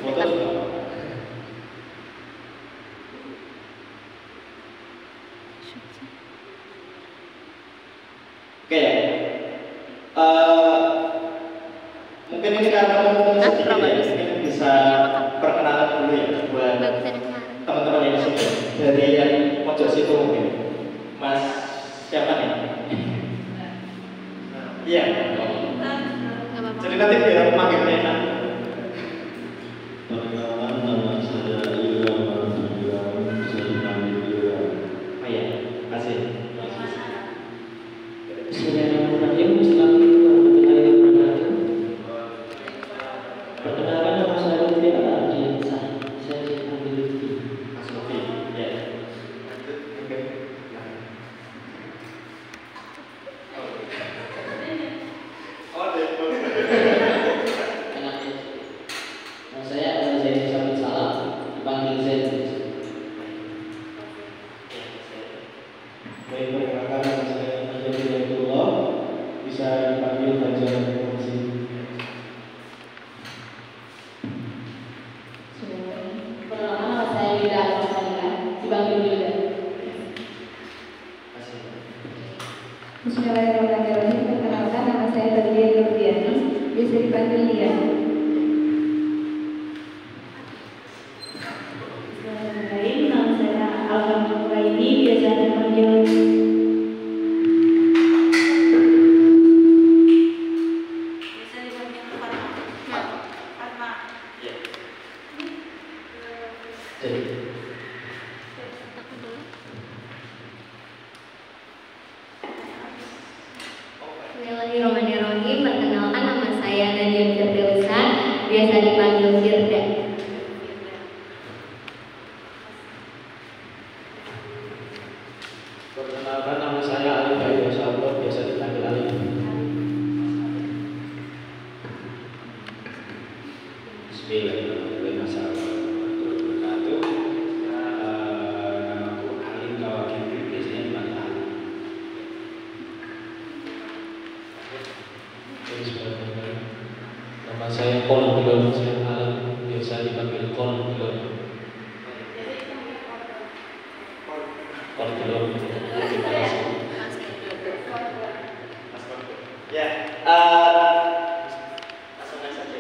Foto juga apa? Oke ya. Mungkin ini karena ngomong sedikit ya, mungkin bisa perkenalan dulu ya buat teman-teman yang di sini. Dari yang pojok situ mungkin. Mas siapa nih? Iya. Jadi nanti biar panggilnya enak. Perkenalan, nama saya Ilham Mardian, bisa dipanggil Ilham. Oh iya, kasih. Bismillahirrahmanirrahim. Assalamualaikum warahmatullahi wabarakatuh. Perkenalkan, nama saya Lutfi Ardiansa. Saya dipanggil Lutfi. Mas Lutfi, ya. Oke. Oh, deh. Enak ya. Nama saya adalah Zaini Sabit Salam, dipanggil Zain. Baik, perkenalkan nama saya Hajar Hidayatullah, bisa dipanggil Hajar Fungsi. Perkenalkan, nama saya Yuda Alhamdulillah, dipanggil Yuda. Kasih. Bismillahirrahmanirrahim. Perkenalkan, nama saya Tadia Nurdiani, bisa dipanggil Lia. Bismillahirrahmanirrahim. Nama saya Alhamdulillah, ini biasa dipanggil Iya. Jadi, Bismillahirrahmanirrahim. Perkenalkan, nama saya Nadia Firdausa, biasa dipanggil Firda. perkenalkan nama saya Ali Bayu Sabro, biasa dipanggil Ali. Bismillahirrahmanirrahim. Assalamualaikum warahmatullahi wabarakatuh. Namaku Alim Kawakiri, biasanya dipanggil Ali. Bismillahirrahmanirrahim. Nama saya Kolon Bilon, saya Alam, biasa dipanggil Kolon Bilon. Kolon Bilon. Terima kasih. Ya, langsung aja saja.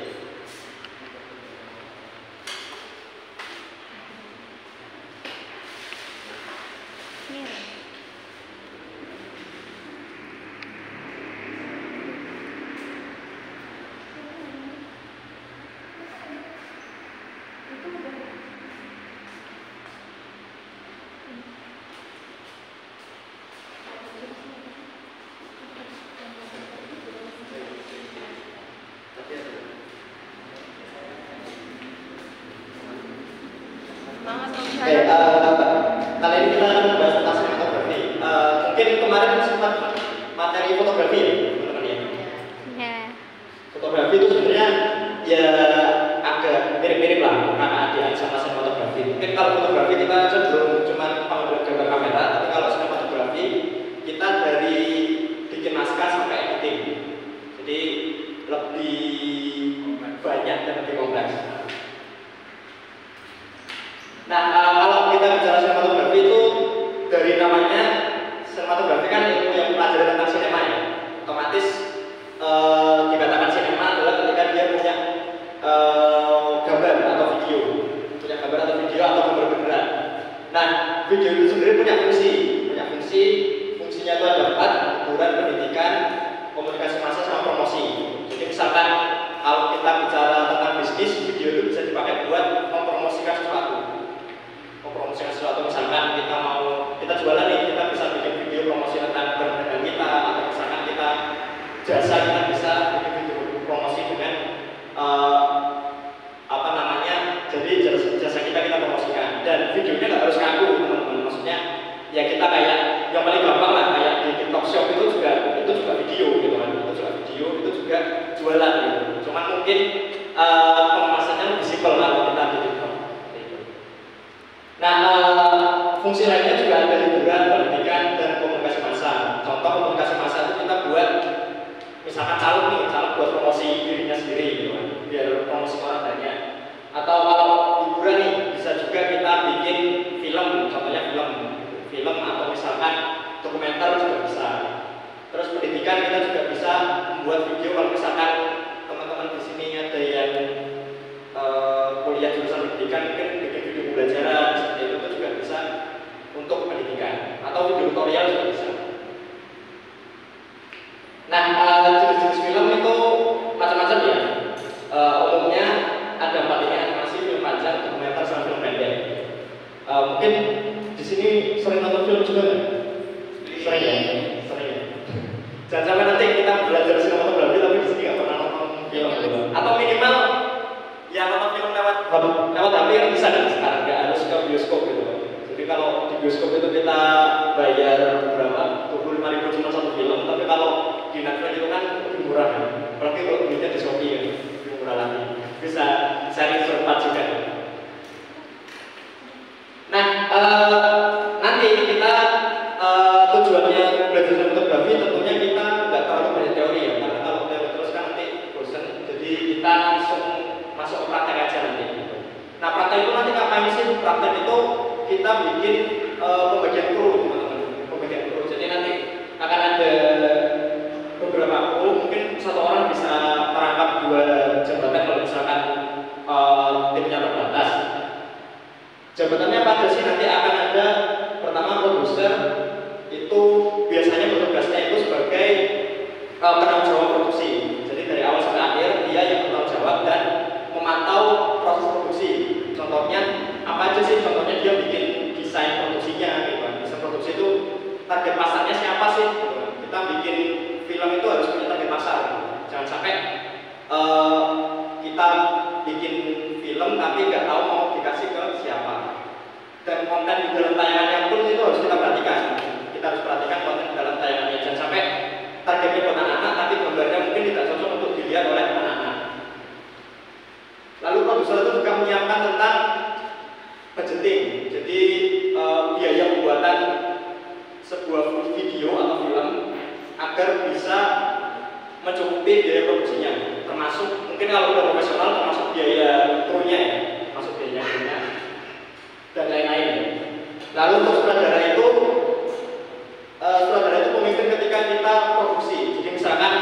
Oke, kali ini kita akan membahas tentang sinematografi. Mungkin kemarin sempat materi fotografi ya, teman-teman ya. Fotografi itu sebenarnya ya agak mirip-mirip lah kakak-adian sama sinematografi. Mungkin kalau fotografi kita cenderung cuma pengambilan gambar kamera, tapi kalau sinematografi kita dari bikin naskah sampai editing. Jadi lebih banyak dan lebih kompleks. Nah, kalau kita bicara sinematografi itu dari namanya, sinematografi kan ilmu yang mempelajari tentang sinema ya. Otomatis dikatakan sinema adalah ketika dia punya gambar atau video, atau gambar beneran. Nah, video itu sendiri punya fungsi, fungsinya itu ada 4: hiburan, pendidikan, komunikasi massa, sama promosi. Jadi misalkan kalau kita bicara tentang bisnis, video itu bisa dipakai buat mempromosikan sesuatu. Misalkan kita jualan nih, kita bisa bikin video promosi tentang barang dagang kita, atau misalkan kita jasa, kita bisa bikin video promosi dengan jadi jasa kita promosikan. Dan videonya nggak harus kaku, teman-teman. Maksudnya ya kita kayak yang paling gampang lah, kayak di TikTok Shop itu juga video gitu kan, itu juga jualan gitu. Cuman mungkin pemasarannya lebih simpel kalau kita di TikTok. Nah, fungsi lainnya juga ada hiburan, pendidikan, dan komunikasi massa. Contoh komunikasi massa itu kita buat, misalkan caleg buat promosi dirinya sendiri gitu kan, biar promosi orang banyak. Atau pendidikan kita juga bisa membuat video. Kalau misalkan teman-teman di sini ada yang kuliah jurusan pendidikan, mungkin bikin video pembelajaran seperti itu juga bisa untuk pendidikan, atau video tutorial juga bisa. Nah, jenis-jenis film itu macam-macam ya. Umumnya ada 4 ini: animasi, film panjang, dokumenter, sama film pendek. Mungkin di sini sering nonton film juga nggak? Sering ya? Sering ya? Jangan sampai nanti kita belajar sinematografi tapi di sini nggak pernah nonton film. Atau minimal yang nonton film lewat HP yang bisa kan sekarang, nggak harus ke bioskop gitu. Jadi kalau di bioskop itu kita bayar berapa? 25.000 cuma satu film, tapi kalau di Netflix itu kan lebih murah ya. Apalagi kalau belinya di Shopee ya, lebih murah lagi. Bisa sharing berempat juga. Nah, nanti kita tujuannya belajar sinematografi tentunya kita nggak terlalu banyak teori ya, karena kalau teori terus kan nanti bosan. Jadi kita langsung masuk ke praktek aja nanti. Nah, praktek itu nanti ngapain sih? Praktek itu kita bikin pembagian kru, teman-teman. Pembagian kru. Jadi nanti akan ada beberapa kru, mungkin satu orang bisa merangkap 2 jabatan kalau misalkan timnya terbatas. Jabatannya apa aja sih? Nanti akan ada pertama produser, itu biasanya bertugasnya itu sebagai penanggung jawab produksi. Jadi dari awal sampai akhir dia yang bertanggung jawab dan memantau proses produksi. Contohnya apa aja sih? Contohnya dia bikin desain produksinya gitu. Desain produksi itu target pasarnya siapa sih? Kita bikin film itu harus punya target pasar. Jangan sampai kita bikin film tapi nggak tahu mau dikasih ke siapa. Dan konten di dalam tayangannya pun itu harus kita perhatikan. Kita harus perhatikan konten di dalam tayangannya. Jangan sampai targetnya buat anak-anak tapi gambarnya mungkin tidak cocok untuk dilihat oleh anak-anak. Lalu produser itu juga menyiapkan tentang budgeting. Jadi biaya pembuatan sebuah video atau film agar bisa mencukupi biaya produksinya. Termasuk mungkin kalau udah profesional termasuk biaya krunya ya, masuk biaya krunya dan lain-lain. Lalu untuk sutradara itu pemimpin ketika kita produksi. Jadi misalkan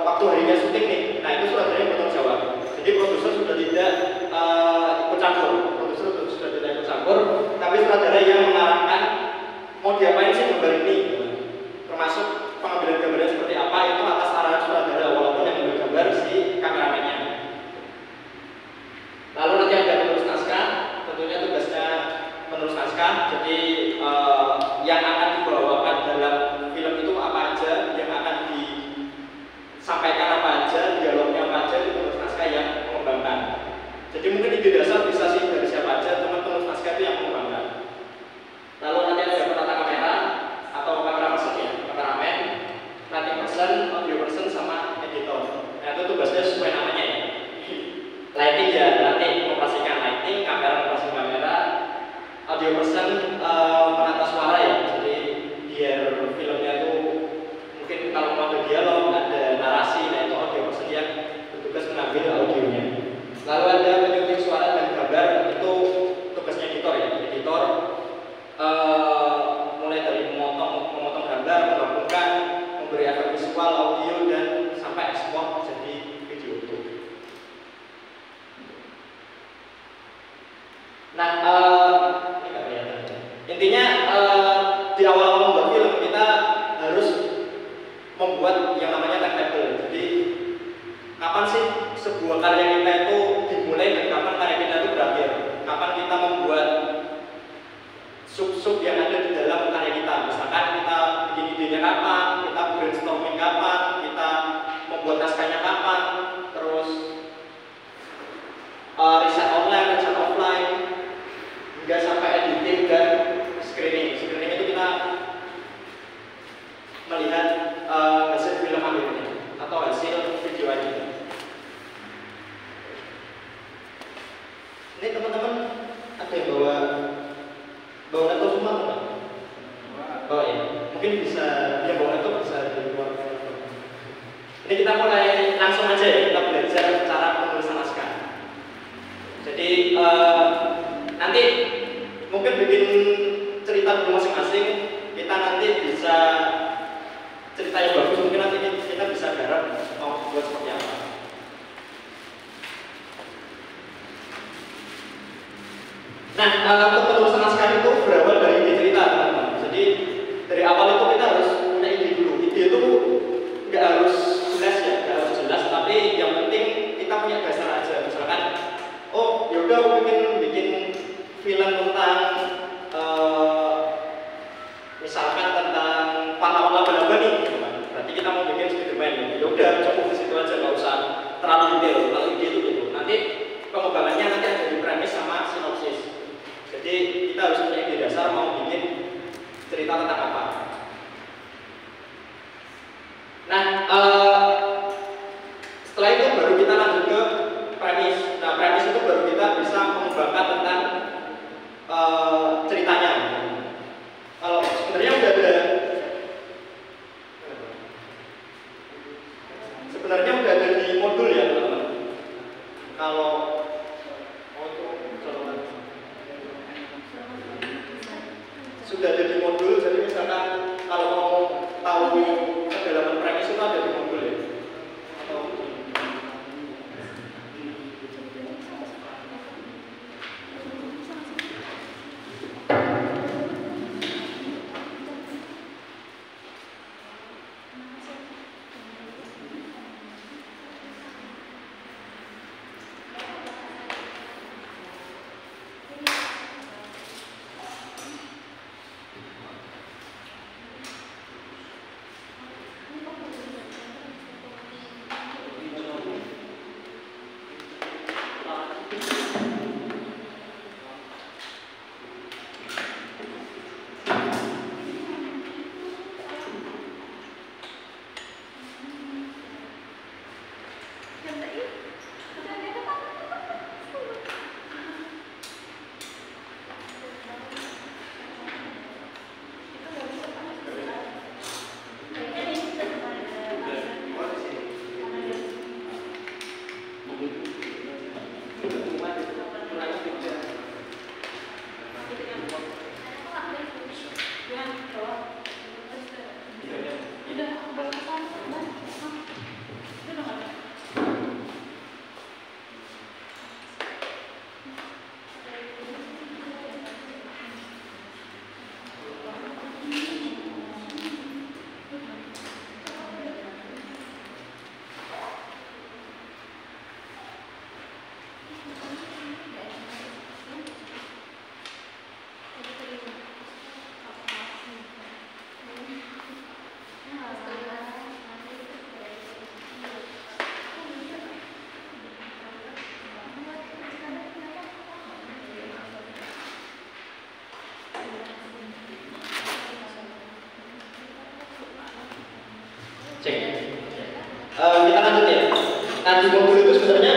waktu harinya syuting nih, nah itu sutradaranya bertanggung jawab. Jadi produser sudah tidak ikut campur, tapi sutradara yang mengarahkan mau diapain sih gambar ini, termasuk pengambilan gambarnya seperti apa itu atas arahan sutradara, walaupun yang mengambil gambar si kameramennya. Lalu nanti ada penulis naskah, tentunya tugasnya penulis naskah. Jadi yang akan dibawakan dalam film itu apa aja, yang akan disampaikan apa aja, dialognya apa aja, itu penulis naskah yang mengembangkan. Jadi mungkin ide dasar bisa sih dari siapa aja, teman penulis naskah itu yang mengembangkan. Lalu nanti ada penata kamera atau kamera person ya, kameramen, lighting person, audio person, sama editor. Nah itu tugasnya sesuai namanya ya. Lighting ya nanti mengoperasikan lighting, kamera mengoperasikan kamera, audio person menata suara ya. Jadi biar filmnya itu mungkin kalau mau ada dialog, ada narasi, nah itu audio person yang bertugas mengambil audionya. Lalu ada penyunting suara dan gambar, itu tugasnya editor ya. Editor mulai dari memotong gambar, menggabungkan, memberi efek visual, audio, dan sampai ekspor jadi video utuh. Nah, ini nggak kelihatan. Intinya di awal-awal membuat film kita harus membuat yang namanya timetable. Jadi kapan sih sebuah karya kita itu dimulai dan kapan karya kita itu berakhir? Kapan kita membuat sub-sub yang ada di dalam karya kita? Misalkan kita bikin idenya kapan, kita brainstorming kapan, kita membuat naskahnya kapan, terus riset online, riset offline, hingga sampai editing dan screening. Screening itu kita melihat hasil film akhirnya atau hasil video aja. Ini teman-teman ada yang bawa laptop semua enggak? Oh ya, mungkin bisa dia bawa laptop bisa di luar. Ini kita mulai langsung aja ya, kita belajar cara penulisan naskah. Jadi nanti mungkin bikin cerita dulu masing-masing. Kita nanti bisa cerita yang bagus, mungkin nanti kita bisa garap mau buat seperti apa. Nah, kepenulisan naskah itu berawal dari ide cerita, teman-teman. Jadi dari awal itu kita harus punya ide dulu. Ide itu nggak harus jelas ya, nggak harus jelas, tapi yang penting kita punya dasar aja. Misalkan, oh yaudah aku bikin film tentang misalkan tentang pahlawan laba-laba nih, gitu kan. Berarti kita mau bikin Spiderman ya. Yaudah cukup di situ aja, nggak usah terlalu detail. Kalau ide itu gitu. Nanti pengembangannya nanti ada di premis sama sinopsis. Jadi kita harus punya ide dasar mau bikin cerita tentang apa. Nah, setelah itu baru kita lanjut ke premis. Nah, premis itu baru kita bisa mengembangkan tentang ceritanya. Kalau sebenarnya udah ada di modul ya, teman-teman. Kalau sudah ada di modul, jadi misalkan kalau mau tahu kedalaman premis itu ada di modul ya. Kita lanjut ya. Nah, di modul itu sebenarnya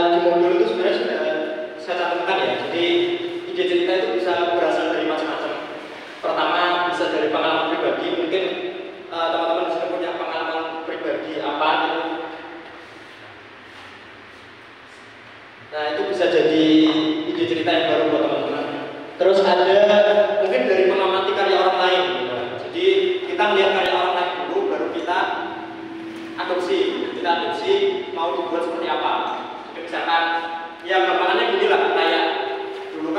di modul itu sebenarnya sudah saya cantumkan ya. Jadi ide cerita itu bisa berasal dari macam-macam. Pertama bisa dari pengalaman pribadi, mungkin teman-teman di sini punya pengalaman pribadi apa gitu. Nah itu bisa jadi ide cerita yang baru buat teman-teman. Terus ada mungkin dari mengamati karya orang lain. Gitu. Jadi kita melihat karya orang lain dulu, baru kita adopsi. Kita adopsi mau dibuat seperti apa. Misalkan ya gampangannya gini lah, kayak dulu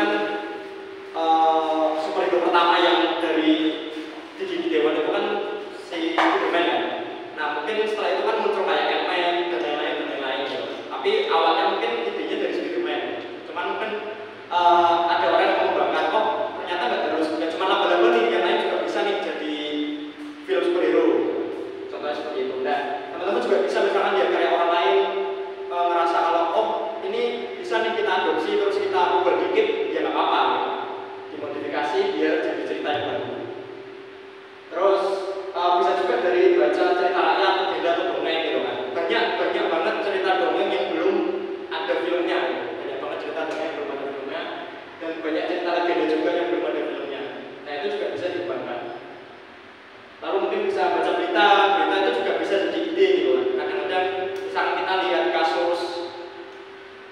bisa baca berita itu juga bisa jadi ide gitu kan. Kadang-kadang misalkan kita lihat kasus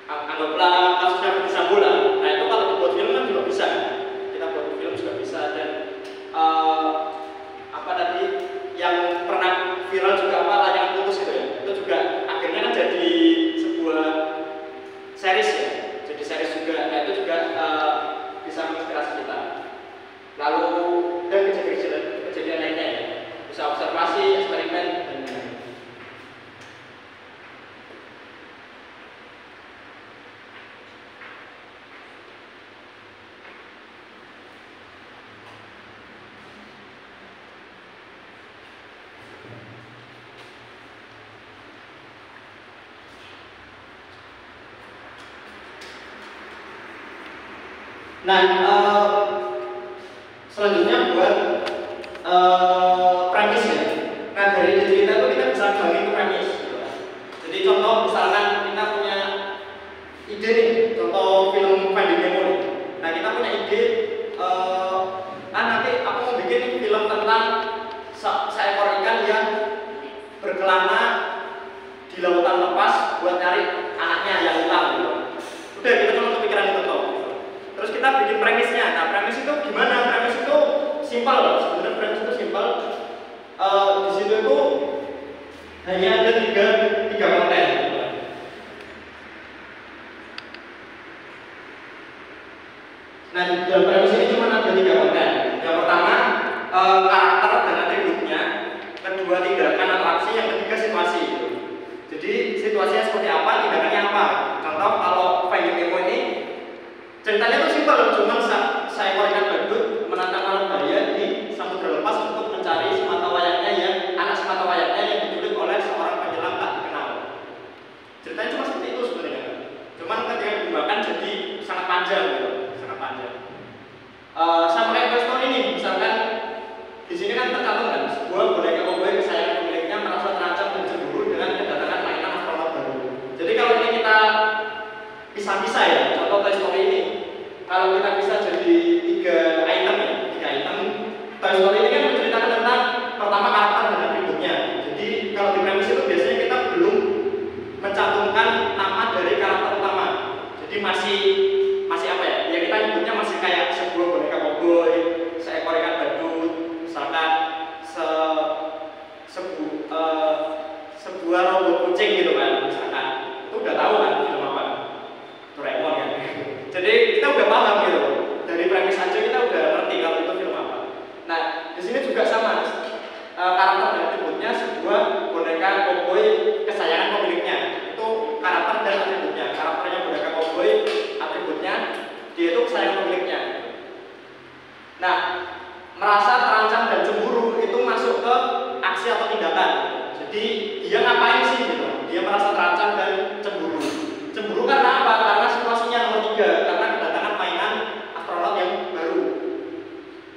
anggaplah kasusnya Verdi Sambo lah. Nah itu kalau dibuat film kan juga bisa kan. Kita buat film juga bisa dan apa tadi yang pernah viral juga apa layangan putus gitu ya. Itu juga akhirnya kan jadi sebuah series ya. Jadi series juga. Nah itu juga bisa menginspirasi kita. Lalu dan kejadian lainnya ya. Bisa observasi, eksperimen dan lain-lain. Nah, selanjutnya buat premis ya. Nah dari cerita itu kita bisa bagi ke premis. Gitu. Jadi contoh misalkan kita punya ide nih, contoh film Finding Nemo nih. Nah kita punya ide, nanti aku mau bikin film tentang seekor ikan yang berkelana di lautan lepas buat nyari anaknya yang hilang. Gitu. Udah kita cuma kepikiran itu toh. Terus kita bikin premisnya. Nah premis itu gimana? Premis itu simpel loh. Sebenarnya premis itu simpel. Di situ itu hanya ada tiga konten. Nah di dalam premis ini cuma ada 3 konten. Yang pertama karakter dan atributnya, kedua tindakan atau aksi, yang ketiga situasi. Jadi situasinya seperti apa, tindakannya apa. Contoh kalau Finding Nemo ini ceritanya tuh simpel, cuma seekor ikan badut menantang alam bahaya di samudra lepas untuk mencari anak sematawayangnya yang diculik oleh seorang penyelam tak dikenal. Ceritanya cuma seperti itu sebenarnya. Cuman ketika dikembangkan jadi sangat panjang gitu, sangat panjang. Sama kayak Toy Story ini, misalkan di sini kan tercantum kan sebuah boneka cowboy kesayangan pemiliknya merasa terancam dan cemburu dengan kedatangan mainan astronot baru. Jadi kalau ini kita pisah-pisah ya, contoh Toy Story ini, kalau kita bisa jadi 3 item ya, 3 item. Toy Story ini kan menceritakan tentang pertama karakter dan atributnya. Jadi kalau di premis itu biasanya kita belum mencantumkan nama dari karakter utama. Jadi masih apa ya? Ya kita nyebutnya masih kayak sebuah boneka cowboy, seekor ikan badut, misalkan sebuah robot kucing gitu kan, misalkan. Itu udah tahu kan film apa? Doraemon kan. Jadi kita udah paham gitu. Dari premis aja kita udah ngerti kalau itu film apa. Nah, di sini juga sama. Karakter dan atributnya sebuah boneka cowboy kesayangan pemiliknya. Itu karakter dan atributnya. Karakternya boneka cowboy, atributnya dia itu kesayangan pemiliknya. Nah, merasa terancam dan cemburu itu masuk ke aksi atau tindakan. Jadi dia ngapain sih gitu? Dia merasa terancam dan cemburu. Cemburu karena apa? Karena situasinya nomor 3, karena kedatangan mainan astronot yang baru.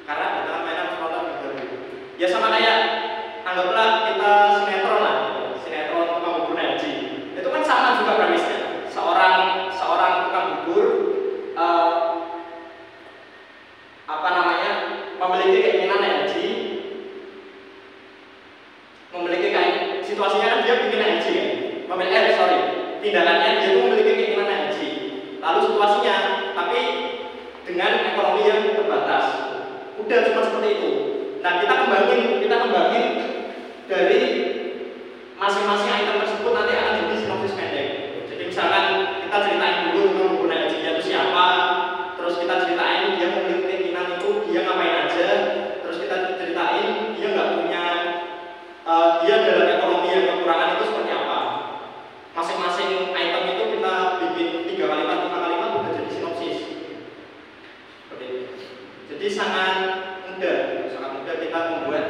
Karena kedatangan mainan astronot yang baru. Ya sama kayak anggaplah kita sinetron lah, sinetron tukang bubur Naji. Itu kan sama juga premisnya. Seorang tukang bubur memiliki keinginan haji, situasinya kan dia bikin haji kan, tindakannya dia tuh memiliki keinginan haji. Lalu situasinya, tapi dengan ekonomi yang terbatas, udah cuma seperti itu. Nah kita kembangin dari masing-masing item tersebut nanti akan jadi sinopsis pendek. Jadi misalkan kita ceritain dulu tentang pengguna hajinya itu siapa, terus kita ceritain dia memiliki keinginan itu, dia ngapain aja, terus kita ceritain dia nggak punya, dia dalam ekonomi yang kekurangan itu seperti apa. Masing-masing item itu kita bikin 3 kalimat, 5 kalimat udah jadi sinopsis. Seperti itu. Jadi sangat mudah kita membuat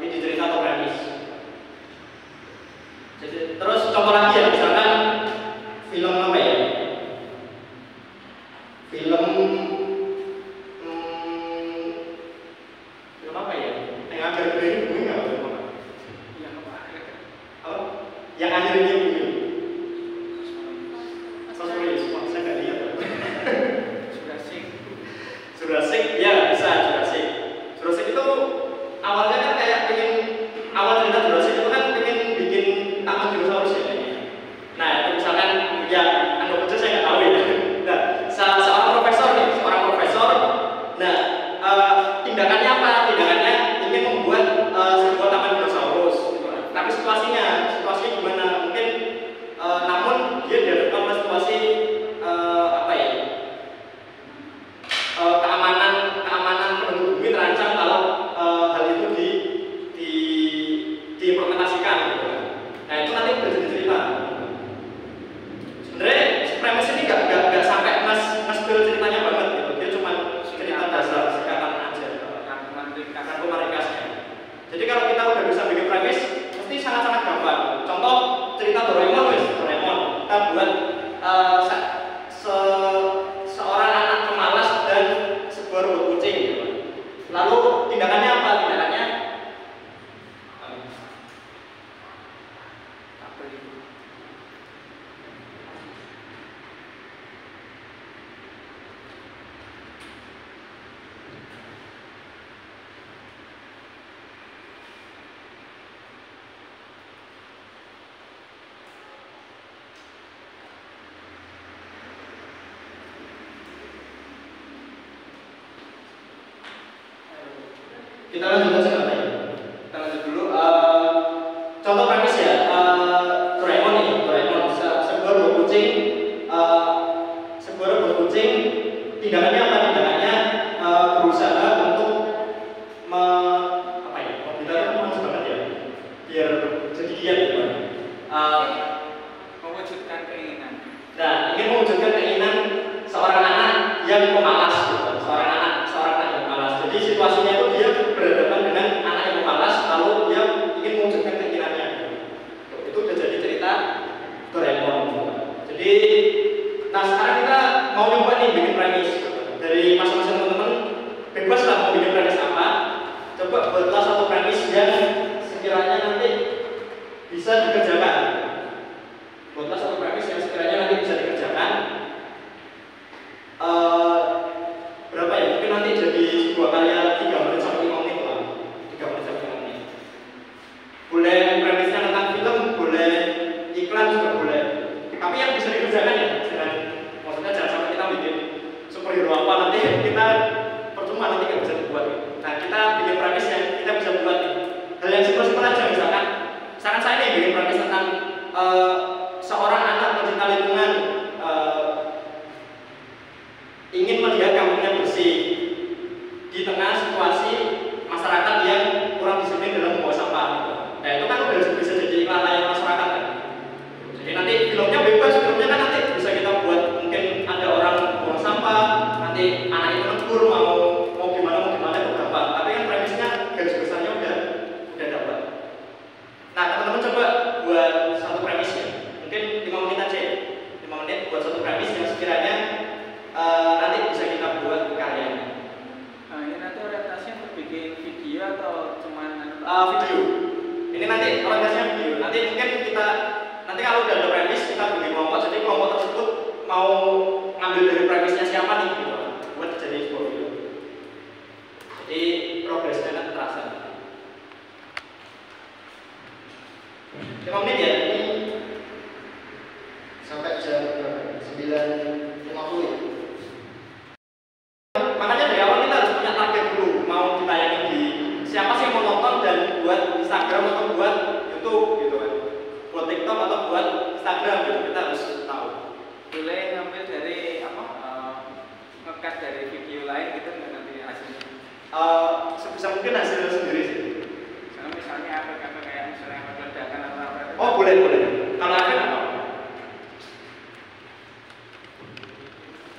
ide cerita atau premis. Jadi, terus contoh lagi ya, misalkan film apa ya? Film apa ya? Yang akhir ini bumi nggak apa? Yang akhir ini bumi. Sorry, saya nggak lihat. Jurassic, ya bisa Jurassic itu Kita lanjut aja apa ya? Kita lanjut dulu. Contoh praktis ya. Doraemon nih, Doraemon sebuah robot kucing. Sebuah robot kucing. Tindakannya apa? Tindakannya berusaha untuk apa ya? Kita kan malas banget ya. Biar jadi giat gitu. Mewujudkan keinginan. Nah, ingin mewujudkan keinginan seorang anak yang pemalas gitu. Seorang anak yang pemalas. Jadi situasinya itu dia berhadapan dengan anak yang pemalas lalu dia ingin mewujudkan keinginannya. Itu udah jadi cerita Doraemon. Jadi nah sekarang kita mau nyoba nih bikin premis. Dari masing-masing teman-teman bebas lah mau bikin premis apa. Coba buatlah satu premis yang sekiranya nanti bisa dikerjakan. Buatlah satu premis yang sekiranya nanti bisa dikerjakan. Berapa ya? Mungkin nanti jadi sebuah karya 3 menit sampai 5 menit lah. 3 menit sampai 5 menit. Boleh premisnya tentang film, boleh iklan juga boleh. Tapi yang bisa dikerjakan ya, maksudnya jangan sampai kita bikin superhero apa nanti kita percuma nanti nggak bisa dibuat. Nah kita bikin premis yang kita bisa buat nih. Hal yang simpel-simpel aja misalkan saya nih bikin premis tentang seorang anak pencinta lingkungan ingin melihat kampungnya bersih di tengah situasi masyarakat yang kurang disiplin dalam membawa sampah. Nah itu kan udah bisa jadi iklan layanan masyarakat kan. Jadi nanti filmnya bebas, filmnya kan nanti bisa kita buat mungkin ada orang buang sampah, nanti anak itu negur mau gimana itu gampang. Tapi kan premisnya garis besarnya udah dapat. Nah teman-teman coba buat satu premis ya. Mungkin 5 menit aja ya. 5 menit buat satu premis yang sekiranya nanti bisa kita buat karyanya. Nah, ini nanti orientasinya untuk bikin video atau cuman video. Ini nanti orientasinya video. Nanti mungkin nanti kalau udah ada premis kita bagi kelompok. Jadi kelompok tersebut mau ngambil dari premisnya siapa nih gitu buat jadi sebuah video. Jadi progresnya kan terasa. 5 menit ya. Ini sampai jam 9.50 ya. Makanya dari awal kita harus punya target dulu. Mau ditayangin di siapa sih yang mau nonton dan buat Instagram atau buat YouTube gitu kan. Buat TikTok atau buat Instagram gitu. Kita harus tahu. boleh ngambil dari apa? Ngekat dari video lain gitu nggak nanti hasilnya? Sebisa mungkin hasil sendiri sih. Misalnya apa kayak misalnya ledakan atau apa? Oh boleh. Kalau ada apa?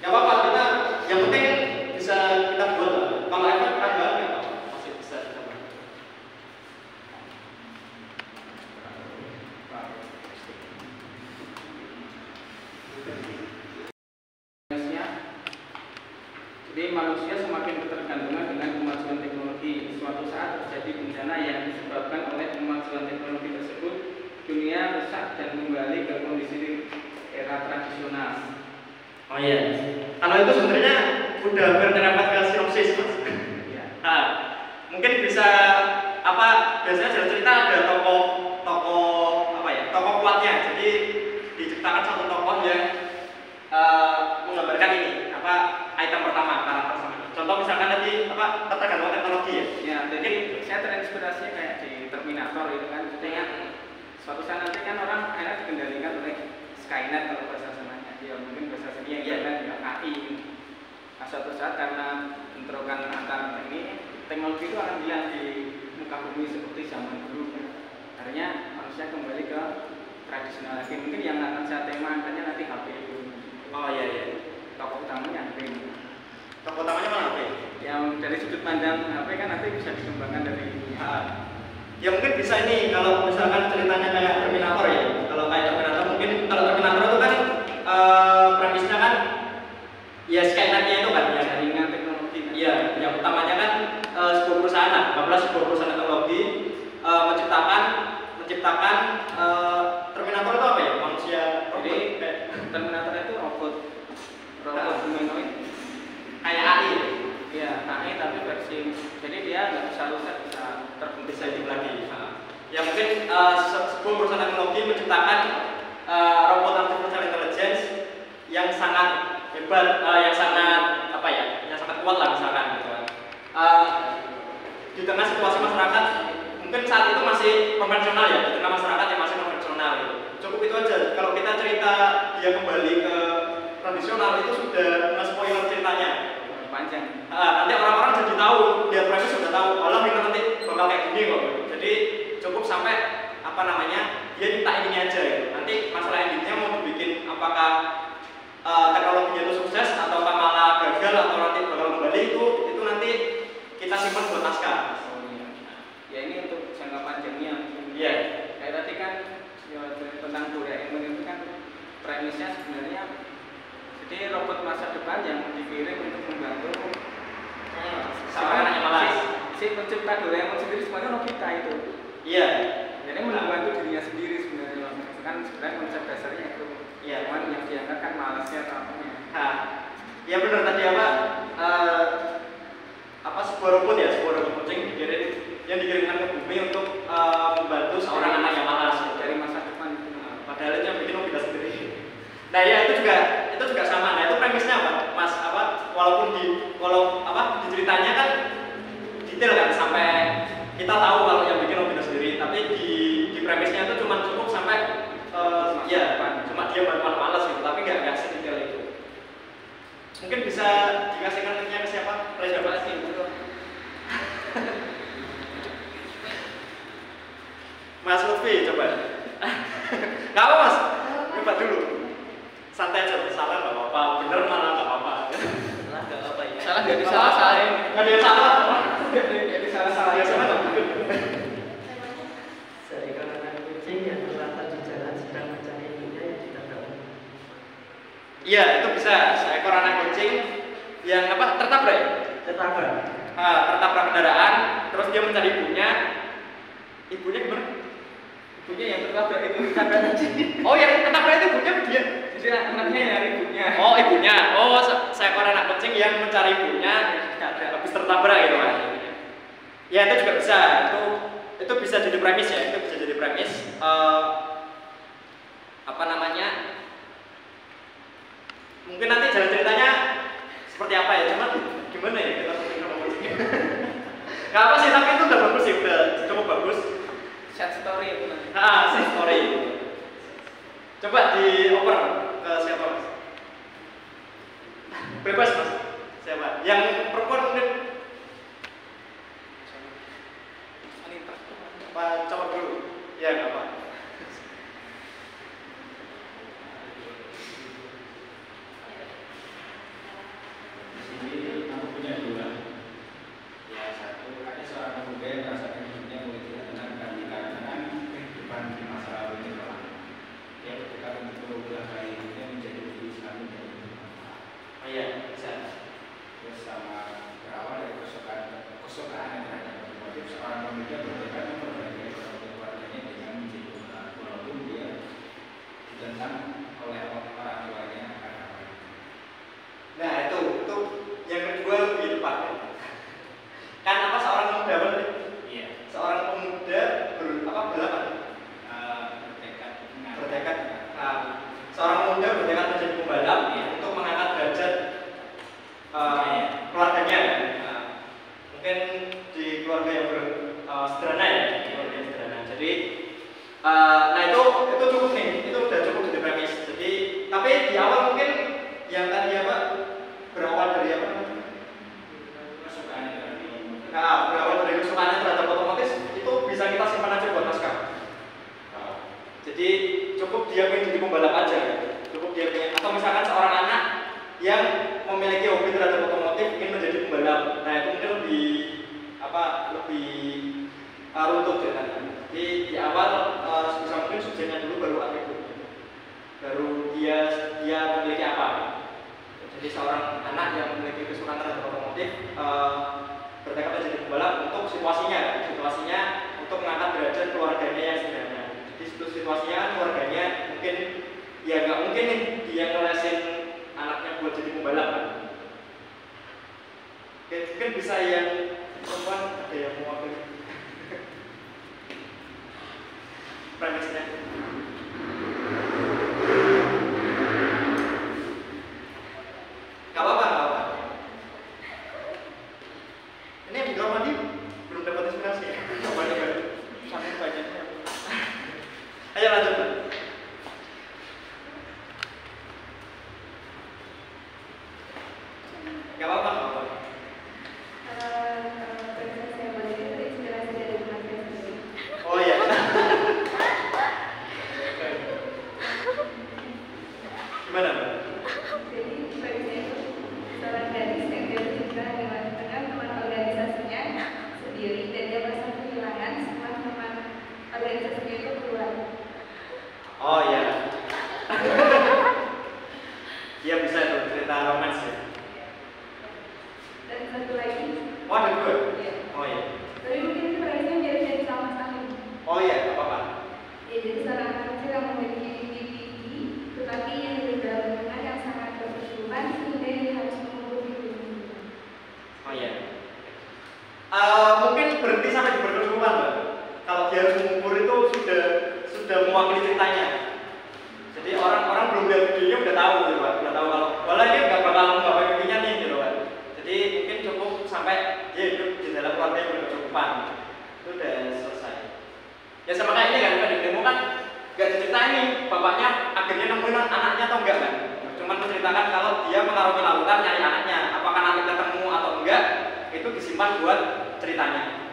Ya apa kita yang penting bisa kita buat lah. Kalau efek tambahan nggak apa masih bisa kita buat. Jadi manusia semakin ketergantungan dengan kemajuan teknologi. Suatu saat terjadi bencana yang disebabkan oleh kemajuan teknologi tersebut, dunia rusak dan kembali ke kondisi era tradisional. Oh iya. Kalau itu sebenarnya udah hampir terdapat ke sinopsis mas. Ya. Nah, mungkin bisa biasanya jalan cerita ada tokoh kuatnya. Jadi diciptakan satu tokoh yang menggambarkan ini item pertama karakter sama ini. Contoh misalkan tadi ketergantungan teknologi ya. Ya, jadi saya terinspirasinya kayak di Terminator itu kan. Jadi suatu saat nanti kan orang akhirnya dikendalikan oleh Skynet kalau bahasa sananya. Ya mungkin bahasa sini yang kan ya AI. Nah, suatu saat karena bentrokan antar ini teknologi itu akan hilang di muka bumi seperti zaman dulu. Akhirnya manusia kembali ke tradisional lagi. Mungkin yang akan saya tema angkanya nanti HP itu. Oh iya. Tokoh utamanya HP. Tokoh utamanya mana HP? Yang dari sudut pandang HP kan nanti bisa dikembangkan dari ya mungkin bisa ini kalau misalkan ceritanya kayak Terminator ya. Kalau kayak Terminator mungkin kalau Terminator itu kan premisnya kan ya Skynet-nya itu kan ya jaringan teknologi. Iya, yang utamanya kan sebuah perusahaan, sebuah perusahaan teknologi menciptakan Terminator itu apa ya? Manusia Jadi Terminator itu robot humanoid kayak AI. Iya, AI tapi versi jadi dia nggak bisa rusak, bisa terbentuk Bisa lagi. Ya mungkin sebuah perusahaan teknologi menciptakan robot artificial intelligence yang sangat hebat, yang sangat kuat lah misalkan gitu kan. di tengah situasi masyarakat mungkin saat itu masih konvensional ya, di tengah masyarakat yang masih konvensional gitu. Cukup itu aja. Kalau kita cerita dia kembali ke tradisional itu sudah nge-spoiler ceritanya. Panjang. Nanti orang-orang jadi tahu, dia premis sudah tahu, Allah ini nanti bakal kayak gini kok. Jadi cukup sampai apa namanya dia minta ini aja gitu. Nanti masalah endingnya mau dibikin apakah teknologinya itu sukses atau malah gagal atau nanti bakal kembali itu nanti kita simpan buat naskah. Oh iya. Ya ini untuk jangka panjangnya. Iya. Kayak tadi kan ya, tentang Doraemon itu kan premisnya sebenarnya jadi robot masa depan yang dikirim untuk membantu Sama anaknya malas. Si pencipta Doraemon sendiri sebenarnya Nobita itu. Iya. Jadi membantu dirinya sendiri sebenarnya. Kan sebenarnya konsep dasarnya itu. Iya. Cuman yang diangkat kan malasnya atau apanya. Ya benar tadi sebuah robot kucing yang dikirimkan ke bumi untuk membantu seorang anak yang malas Dari masa depan itu. Padahal itu yang bikin Nobita sendiri. Nah ya itu juga sama. Nah itu premisnya apa, Mas? Walaupun di ceritanya kan detail kan sampai kita tahu kalau yang bikin Nobita sendiri, tapi di premisnya itu cuma cukup sampai cuma dia malas gitu, tapi nggak sedetail itu. Mungkin bisa dikasihkan linknya ke siapa? Siapa sih itu? Mas Lutfi coba. Gak apa Mas? Coba dulu. Santai aja, salah nggak apa-apa, bener malah nggak apa-apa. Salah nggak apa ya? Salah nggak disalah-salahin. Nggak ada yang salah. Nggak disalah-salahin. Biasanya nggak bener. Seekor anak kucing yang terlantar di jalan sedang mencari ibunya yang ditabrak. Iya, itu bisa. Seekor anak kucing yang tertabrak. Tertabrak kendaraan, terus dia mencari ibunya. Ibunya gimana? Ibunya yang tertabrak itu ditabrak tadi. Oh, yang tertabrak itu ibunya dia. Jadi anaknya nyari ibunya. Oh, ibunya. Oh, seekor anak kucing yang mencari ibunya habis tertabrak gitu kan. Ya, itu juga bisa. Itu bisa jadi premis ya. Itu bisa jadi premis. Mungkin nanti jalan ceritanya seperti apa ya, cuman gimana ya kita bikin nama kucingnya. Gak apa sih, tapi itu udah bagus sih, udah cukup bagus. Set story itu nanti. Set story. Coba dioper ke siapa Mas? Bebas Mas. Siapa? Yang perempuan mungkin. Cowok dulu. Ya nggak apa. Ini aku punya dua. Ya satu, ada seorang pemuda yang merasakan hidupnya mulai tidak tenang dikarenakan kehidupan di masa lalu ini telah. Dia ketika untuk berulang kali hidupnya menjadi diri selalu dari Oh iya, bisa. terus sama berawal dari kesukaan yang terhadap otomotif, seorang pemuda bertekad memperbaiki ekonomi keluarganya dengan menjadi pembalap walaupun dia ditentang oleh orang tuanya karena Nah itu yang kedua lebih tepat ya. Kan seorang pemuda bener? iya Seorang pemuda bertekad. Seorang pemuda bertekad menjadi pembalap untuk mengangkat derajat keluarganya. Mungkin di keluarga yang sederhana ya, keluarga yang sederhana. Jadi, itu cukup nih, itu udah cukup jadi premis. Jadi, tapi di awal mungkin yang tadi berawal dari kesukaan berawal dari kesukaannya terhadap otomotif itu bisa kita simpan aja buat naskah. Jadi cukup dia pengen jadi pembalap aja, cukup dia pengen, atau misalkan seorang anak yang memiliki hobi terhadap otomotif ingin menjadi pembalap. Nah itu mungkin lebih runtut ya kan. Jadi di awal sebisa mungkin subjeknya dulu baru atribut, baru dia memiliki apa. Jadi seorang anak yang memiliki kesukaan terhadap otomotif bertekad menjadi pembalap untuk situasinya untuk mengangkat derajat keluarganya yang sederhana. Jadi situasinya keluarganya mungkin ya nggak mungkin nih dia ngelesin anaknya buat jadi pembalap kan. Mungkin bisa yang perempuan ada yang mau ambil premisnya. Gak apa-apa. Ini yang di kamar mandi belum dapat saya sendiri itu keluar. Oh iya. Iya bisa itu cerita romans ya. Dan satu lagi. Oh ada dua. Iya. Oh iya. Tapi mungkin itu premisnya biar jadi sama sekali. Oh iya, apa apa? Ya, jadi seorang anak kecil yang memiliki mimpi tinggi, tetapi yang dari dalam lingkungan yang sangat berkecukupan sehingga dia harus mengukur mimpi. Oh iya. Mungkin berhenti sampai di berkecukupan, Mbak. Kalau dia harus mengukur itu sudah mewakili ceritanya. Jadi orang-orang belum lihat videonya udah tahu gitu, Pak. Udah tahu kalau walau dia nggak bakal menggapai mimpinya nih gitu, Pak. Jadi mungkin cukup sampai dia hidup di dalam keluarga yang berkecukupan. Itu udah selesai. Ya sama kayak ini kan, di demo kan nggak diceritain nih bapaknya akhirnya nemuin anaknya atau enggak kan. Cuman menceritakan kalau dia mengarungi lautan nyari anaknya, apakah nanti ketemu atau enggak itu disimpan buat ceritanya.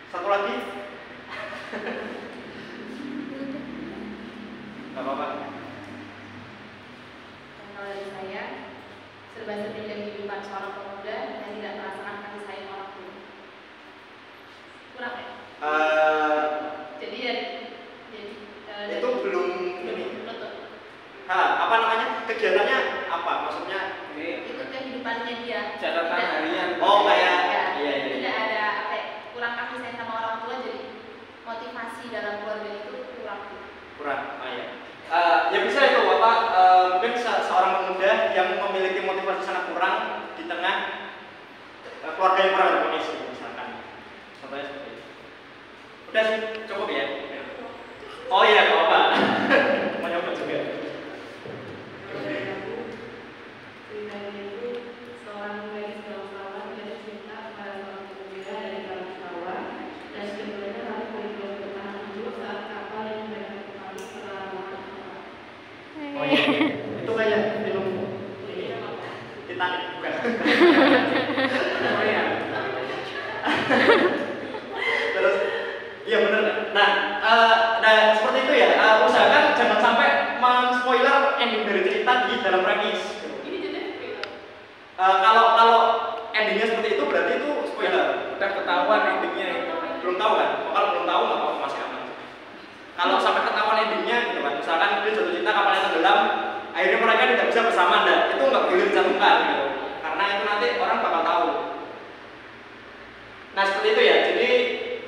Satu lagi. Gak apa-apa. Kalau dari saya, serba-serbi dari kehidupan seorang pemuda yang tidak merasakan kasih sayang orang tua. Kurang ya? Jadi itu belum ini. Betul. Apa namanya? Kegiatannya apa? Maksudnya Itu kehidupannya dia. Catatan Tidak- harian. Oh kayak Ya, iya. tidak ada apa ya, kurang kasih sayang sama orang tua, jadi motivasi dalam keluarga itu kurang. Kurang. Oh iya. Ya bisa itu Bapak mungkin seorang pemuda yang memiliki motivasi sangat kurang di tengah keluarga yang kurang harmonis gitu, misalkan. Contohnya seperti itu. Udah sih, cukup ya. Oh iya, gak apa-apa. Mau nyoba juga. Kalau dari aku, ceritanya itu seorang gadis dalam sawah jatuh cinta kepada seorang pemuda dari dalam sawah, dan keduanya harus bertahan hidup saat kapal yang mereka tumpangi setelah lama. Oh iya. Itu kayak film ini Titanic bukan? Oh iya. Terus iya benar. Nah, seperti itu ya. Usahakan jangan sampai men-spoiler ending dari cerita di dalam premis. Ini jadi Kalau endingnya seperti itu berarti itu spoiler. Udah ketahuan endingnya itu. Belum tahu kan? Kalau belum tahu nggak apa-apa, masih aman. Kalau sampai ketahuan endingnya gitu kan, misalkan dia jatuh cinta kapalnya tenggelam, akhirnya mereka tidak bisa bersama, dan itu nggak boleh dicantumkan gitu. Karena itu nanti orang bakal tahu. Nah seperti itu ya. Jadi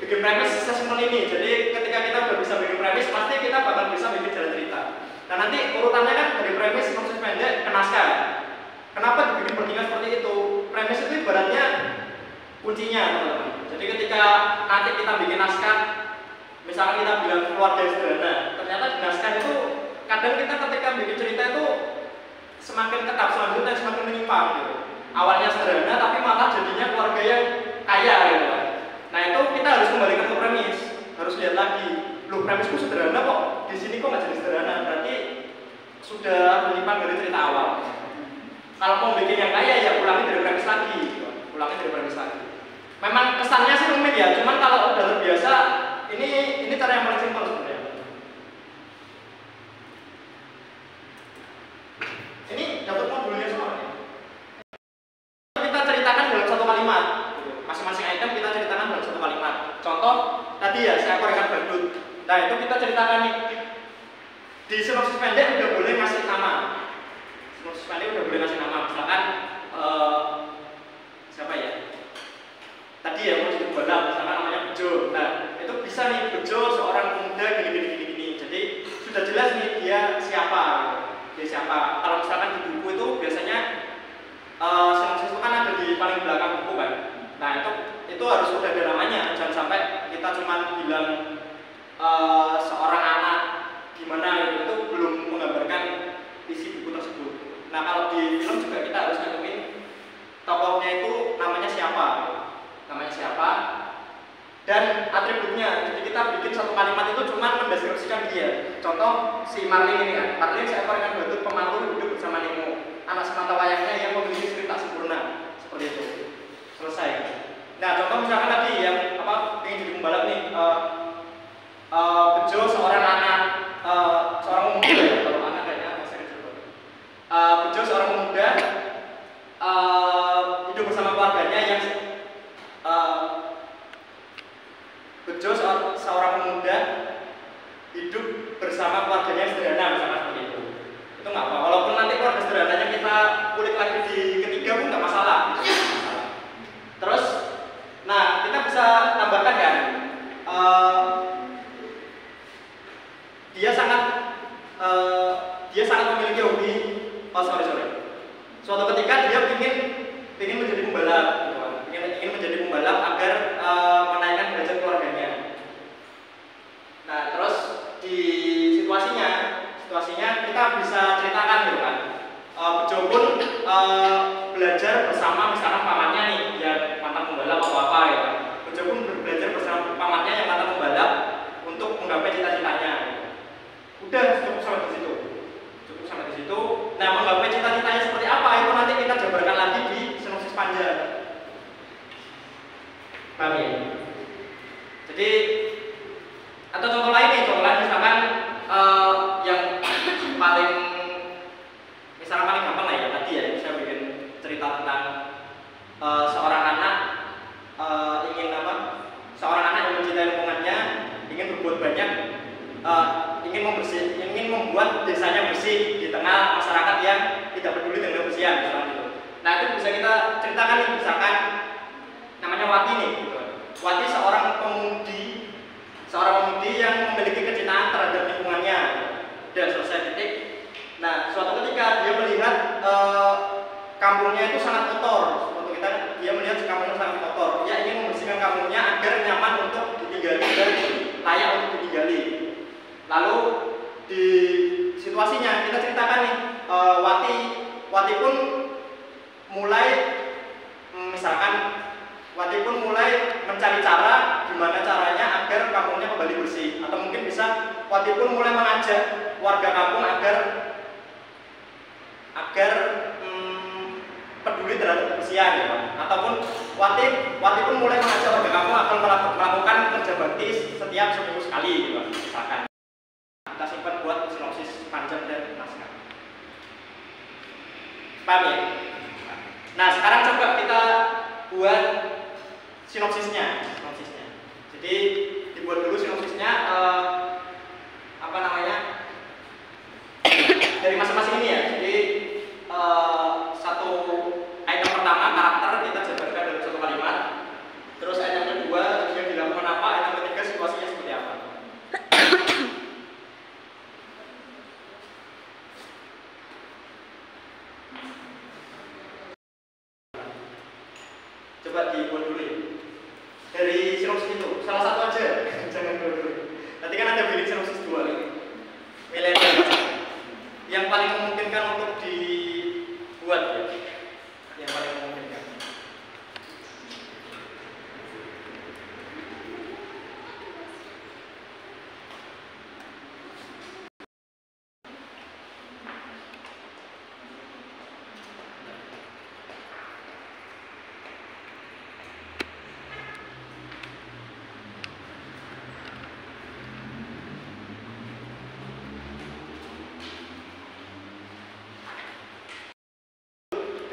bikin premis sesimpel ini. Jadi ketika kita udah bisa bikin premis, pasti kita bakal bisa bikin jalan cerita. Nah nanti urutannya kan dari premis, proses pendek, ke naskah. Kenapa dibikin bertingkat seperti itu? Premis itu ibaratnya kuncinya, teman-teman. Jadi ketika nanti kita bikin naskah, misalkan kita bilang keluarga sederhana, ternyata di naskah itu kadang kita ketika bikin cerita itu semakin ke tahap selanjutnya semakin menyimpang gitu. Awalnya sederhana tapi malah jadinya keluarga yang kaya gitu kan. Nah itu kita harus kembalikan ke premis, harus lihat lagi. Loh premisku sederhana kok, di sini kok nggak jadi sederhana? Berarti sudah menyimpang dari cerita awal. Kalau mau bikin yang kaya ya ulangi dari premis lagi, ulangi dari premis lagi. Memang kesannya sih rumit ya, cuman kalau udah terbiasa, ini cara yang paling simpel sebenarnya. Ini dapat modulnya semua nih. Kita ceritakan dalam satu kalimat. Masing-masing item kita ceritakan dalam satu kalimat. Contoh tadi ya saya ikan badut. Nah itu kita ceritakan nih. Di sinopsis pendek udah boleh ngasih nama. Sinopsis pendek udah boleh ngasih nama. Misalkan siapa ya? Tadi ya mau jadi balap, misalkan namanya Bejo. Nah itu bisa nih Bejo seorang pemuda gini. Jadi sudah jelas nih dia siapa. Gitu. Dia siapa? Kalau misalkan di buku itu biasanya sinopsis itu kan ada di paling belakang buku kan. Nah itu harus sudah ada namanya. Jangan sampai kita cuma bilang seorang anak gimana gitu. Itu belum menggambarkan isi buku tersebut. Nah kalau di film juga kita harus nyantumin tokohnya itu namanya siapa. Namanya siapa dan atributnya. Jadi kita bikin satu kalimat itu cuma mendeskripsikan dia. Contoh si Marlin ini kan. Marlin seekor ikan badut pemalu hidup bersama Nemo, anak semata wayangnya yang memiliki sifat tak sempurna. Seperti itu. Selesai. Nah contoh misalkan tadi yang ingin jadi pembalap nih. Bejo seorang anak, seorang pemuda. Kalau anak kayaknya masih kecil. Bejo seorang pemuda hidup bersama keluarganya yang Bejo suatu ketika dia ingin menjadi pembalap, gitu kan. ingin menjadi pembalap agar menaikkan derajat keluarganya. Nah, terus di situasinya kita bisa ceritakan gitu kan. Bejo pun belajar bersama misalkan pamannya nih, ya mantan pembalap atau apa ya. Bejo pun belajar bersama pamannya yang mantan pembalap untuk menggapai cita-citanya. Udah cukup sampai di situ. Nah, menggapai cita-citanya seperti apa itu nanti kita jabarkan lagi di sinopsis panjang. Paham ya? Jadi atau contoh lain misalkan yang paling gampang lah ya tadi ya, saya bikin cerita tentang seorang anak yang mencintai lingkungannya, ingin berbuat banyak, ingin membuat desanya bersih di tengah masyarakat yang tidak peduli dengan kebersihan, misalnya gitu. Nah, itu bisa kita ceritakan nih, misalkan namanya Wati nih, gitu. Wati seorang pemudi yang memiliki kecintaan terhadap lingkungannya. Dan selesai titik. Nah, suatu ketika dia melihat kampungnya itu sangat kotor. Dia melihat kampungnya sangat kotor. Dia ingin membersihkan kampungnya agar nyaman untuk ditinggali dan layak untuk ditinggali. Lalu di situasinya kita ceritakan nih, Wati pun mulai mencari cara gimana caranya agar kampungnya kembali bersih, atau mungkin bisa Wati pun mulai mengajak warga kampung agar peduli terhadap kebersihan, ya, ataupun Wati pun mulai mengajak warga kampung akan melakukan kerja bakti setiap seminggu sekali, gitu, misalkan. Kita simpan buat sinopsis panjang dan naskah. Paham ya? Nah, sekarang coba kita buat sinopsisnya. Jadi dibuat dulu sinopsisnya dari masing-masing ini ya. Jadi satu item pertama karakter kita jabarkan dalam satu kalimat. Terus item kedua yang dilakukan apa, item ketiga situasinya seperti apa. Coba dibuat dulu ya. Dari sinopsis itu, salah satu aja, jangan dulu. Nanti kan ada bilik sinopsis 2 lagi. Milenial yang paling memungkinkan untuk dibuat ya. Yang paling memungkinkan.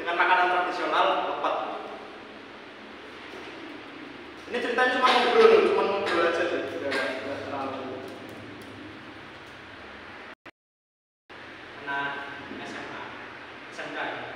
Dengan makanan tradisional lepet. Ini ceritanya cuma ngobrol aja sih, tidak terlalu. Nah, SMK ya.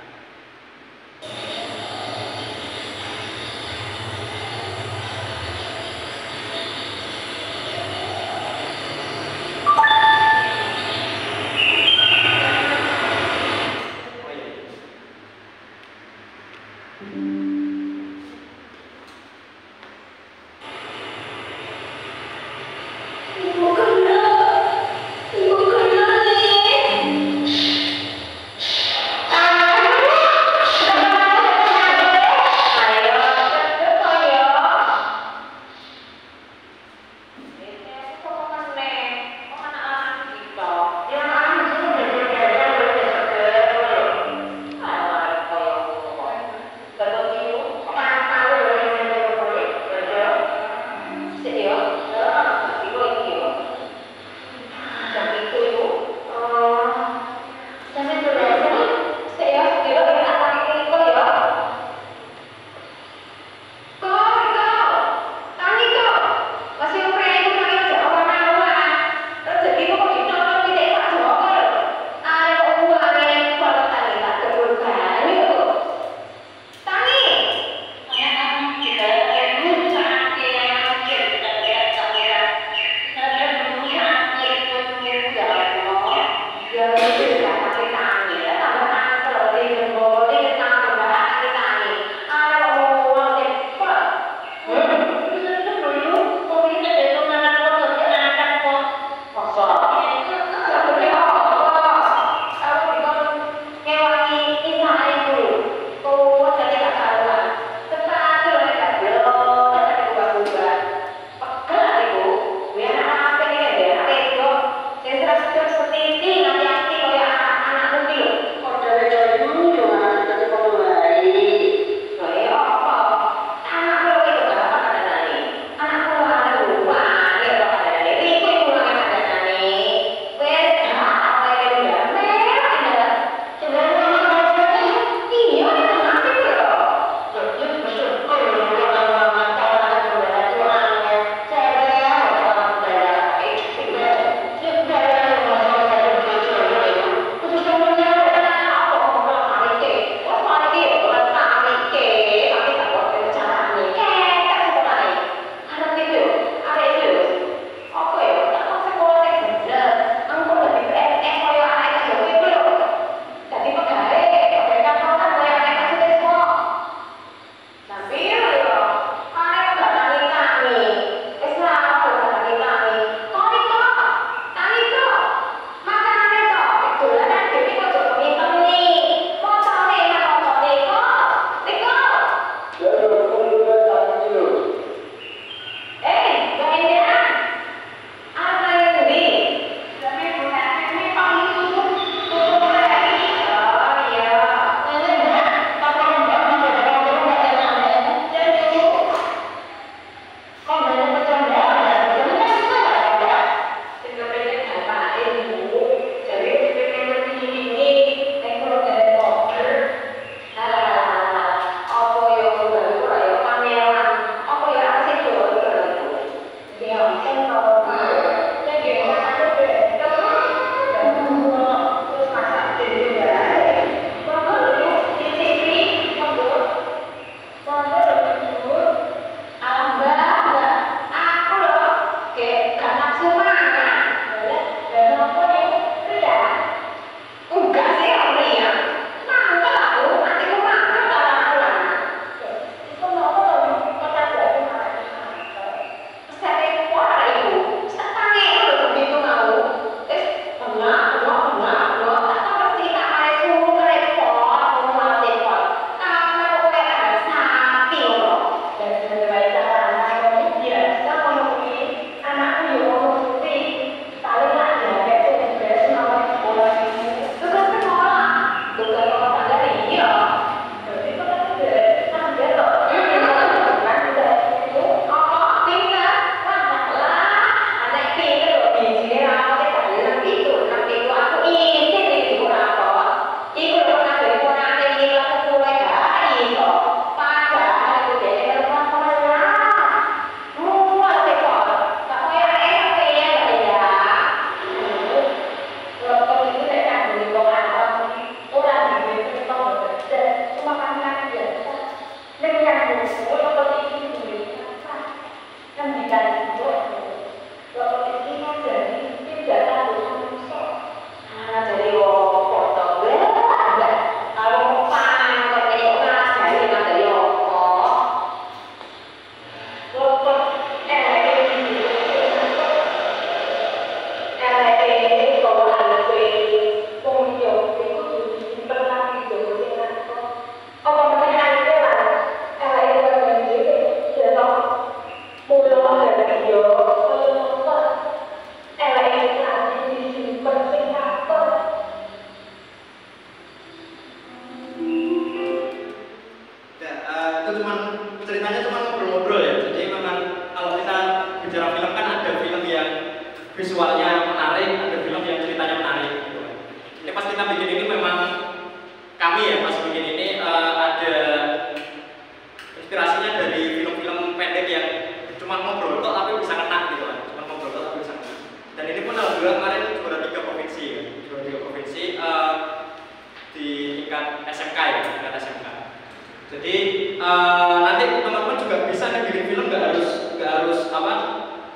Kalau Jadi nanti teman-teman juga bisa nih bikin film, nggak harus apa,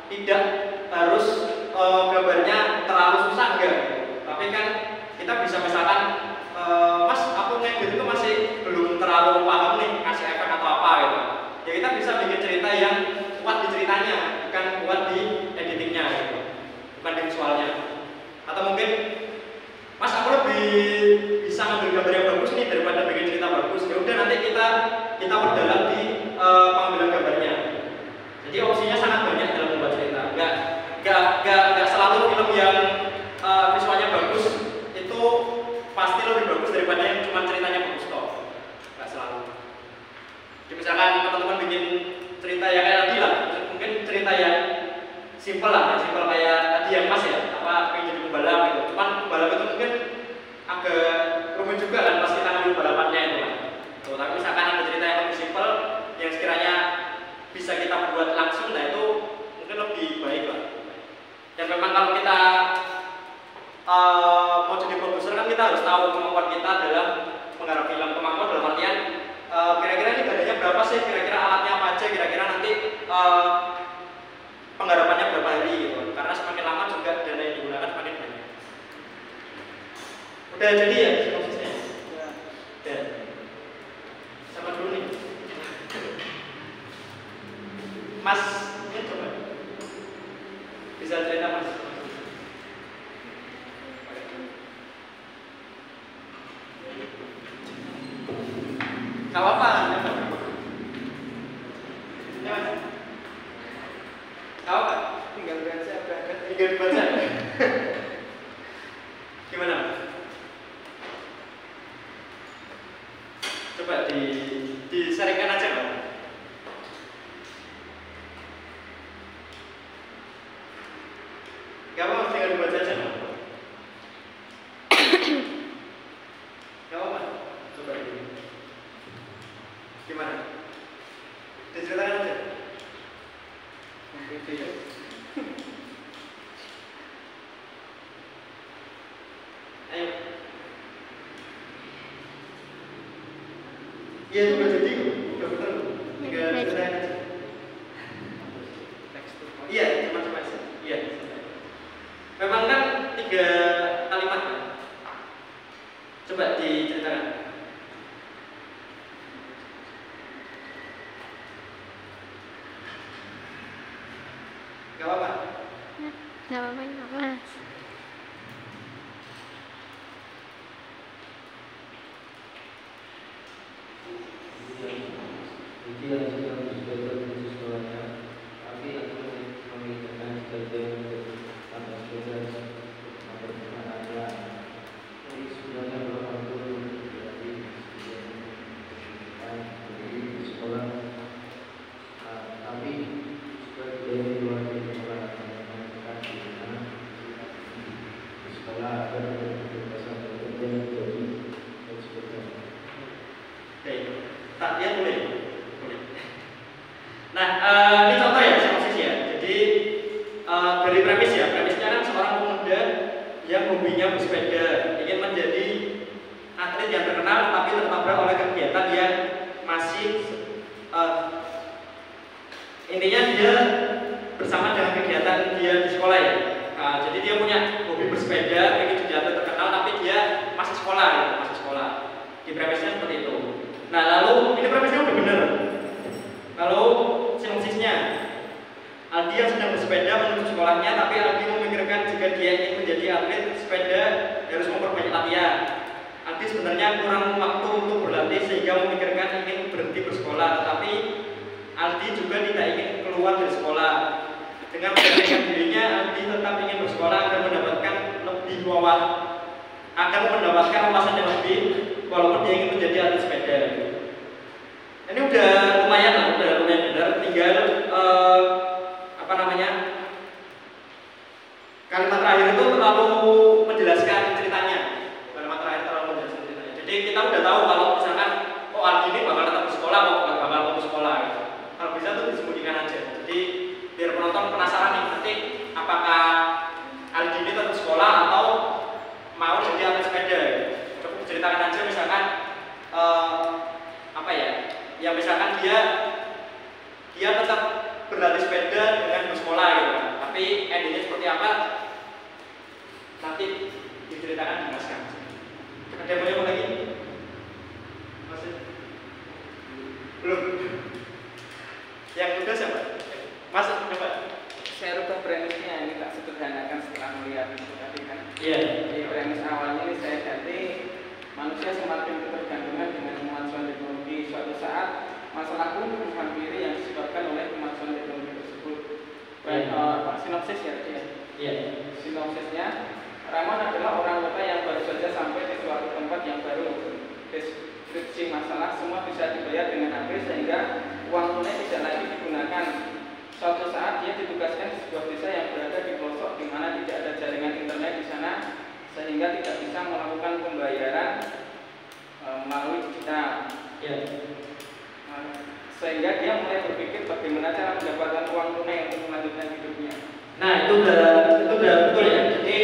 tidak harus gambarnya terlalu susah enggak. Tapi kan kita bisa misalkan Mas, aku ngedit itu masih belum terlalu paham nih kasih efek atau apa gitu. Ya kita bisa bikin cerita yang kuat di ceritanya, bukan kuat di editingnya gitu, bukan di visualnya. Atau mungkin Mas, aku lebih bisa ngambil gambar yang bagus nih daripada bikin cerita bagus. Ya udah nanti kita perdalam di pengambilan gambarnya. Jadi opsinya sangat banyak dalam membuat cerita. Nggak selalu film yang visualnya bagus itu pasti lebih bagus daripada yang cuma ceritanya bagus toh. Nggak selalu. Jadi misalkan teman-teman bikin cerita yang kayak tadi lah, mungkin cerita yang simpel lah, simpel kayak tadi yang Mas ya, apa pengen jadi pembalap gitu. Cuman pembalap itu mungkin agak rumit juga kan pas kita ngambil balapannya itu kan. Tuh, tapi misalkan ada cerita yang lebih simpel yang sekiranya bisa kita buat langsung, nah itu mungkin lebih baik lah. Dan memang kalau kita mau jadi produser kan kita harus tahu kemampuan kita dalam menggarap film. Kemampuan dalam artian kira-kira ini dananya berapa sih, kira-kira alatnya apa aja, kira-kira nanti penggarapannya berapa hari gitu. Karena semakin lama juga dana yang digunakan semakin banyak. Udah jadi ya sinopsisnya? Ya. Udah. Sama dulu nih. Mas, ini coba. Bisa cerita Mas? Gak apa-apa. Ya Mas. Gak apa-apa. Tinggal baca. Tinggal baca. Gimana? Coba disaringkan aja Pak. Gak apa-apa, tinggal dibaca aja Pak. Gak apa-apa. Coba ini. Gimana? Diceritakan aja. Ayo. Iya, itu udah jadi kok. Udah bener. Tinggal ceritain aja. Iya, cuma aja. Iya. Memang kan 3 kalimat kan? Coba diceritakan. Gak apa-apa? Gak apa-apa, gak apa-apa. Ceritakan aja misalkan Ya misalkan dia tetap berlatih sepeda dengan bus sekolah gitu kan. Tapi endingnya seperti apa? Nanti diceritakan di naskah. Ada yang mau nyoba lagi? Masih? Belum? Yang udah siapa? Mas, coba. Saya rubah premisnya ini tak sederhanakan setelah melihat itu tadi kan. Iya. Di premis awalnya ini saya ganti manusia semakin ketergantungan dengan kemajuan teknologi. Suatu saat masalah pun menghampiri yang disebabkan oleh kemajuan teknologi tersebut. Sinopsis ya tadi ya. Iya. Sinopsisnya, Ramon adalah orang kota yang baru saja sampai di suatu tempat yang baru. Deskripsi masalah semua bisa dibayar dengan HP sehingga uang tunai tidak lagi digunakan. Suatu saat dia ditugaskan di sebuah desa yang berada di pelosok di mana tidak ada jaringan internet di sana sehingga tidak bisa melakukan pembayaran melalui digital. Ya. Sehingga dia mulai berpikir bagaimana cara mendapatkan uang tunai untuk melanjutkan hidupnya. Nah itu udah betul ya. Jadi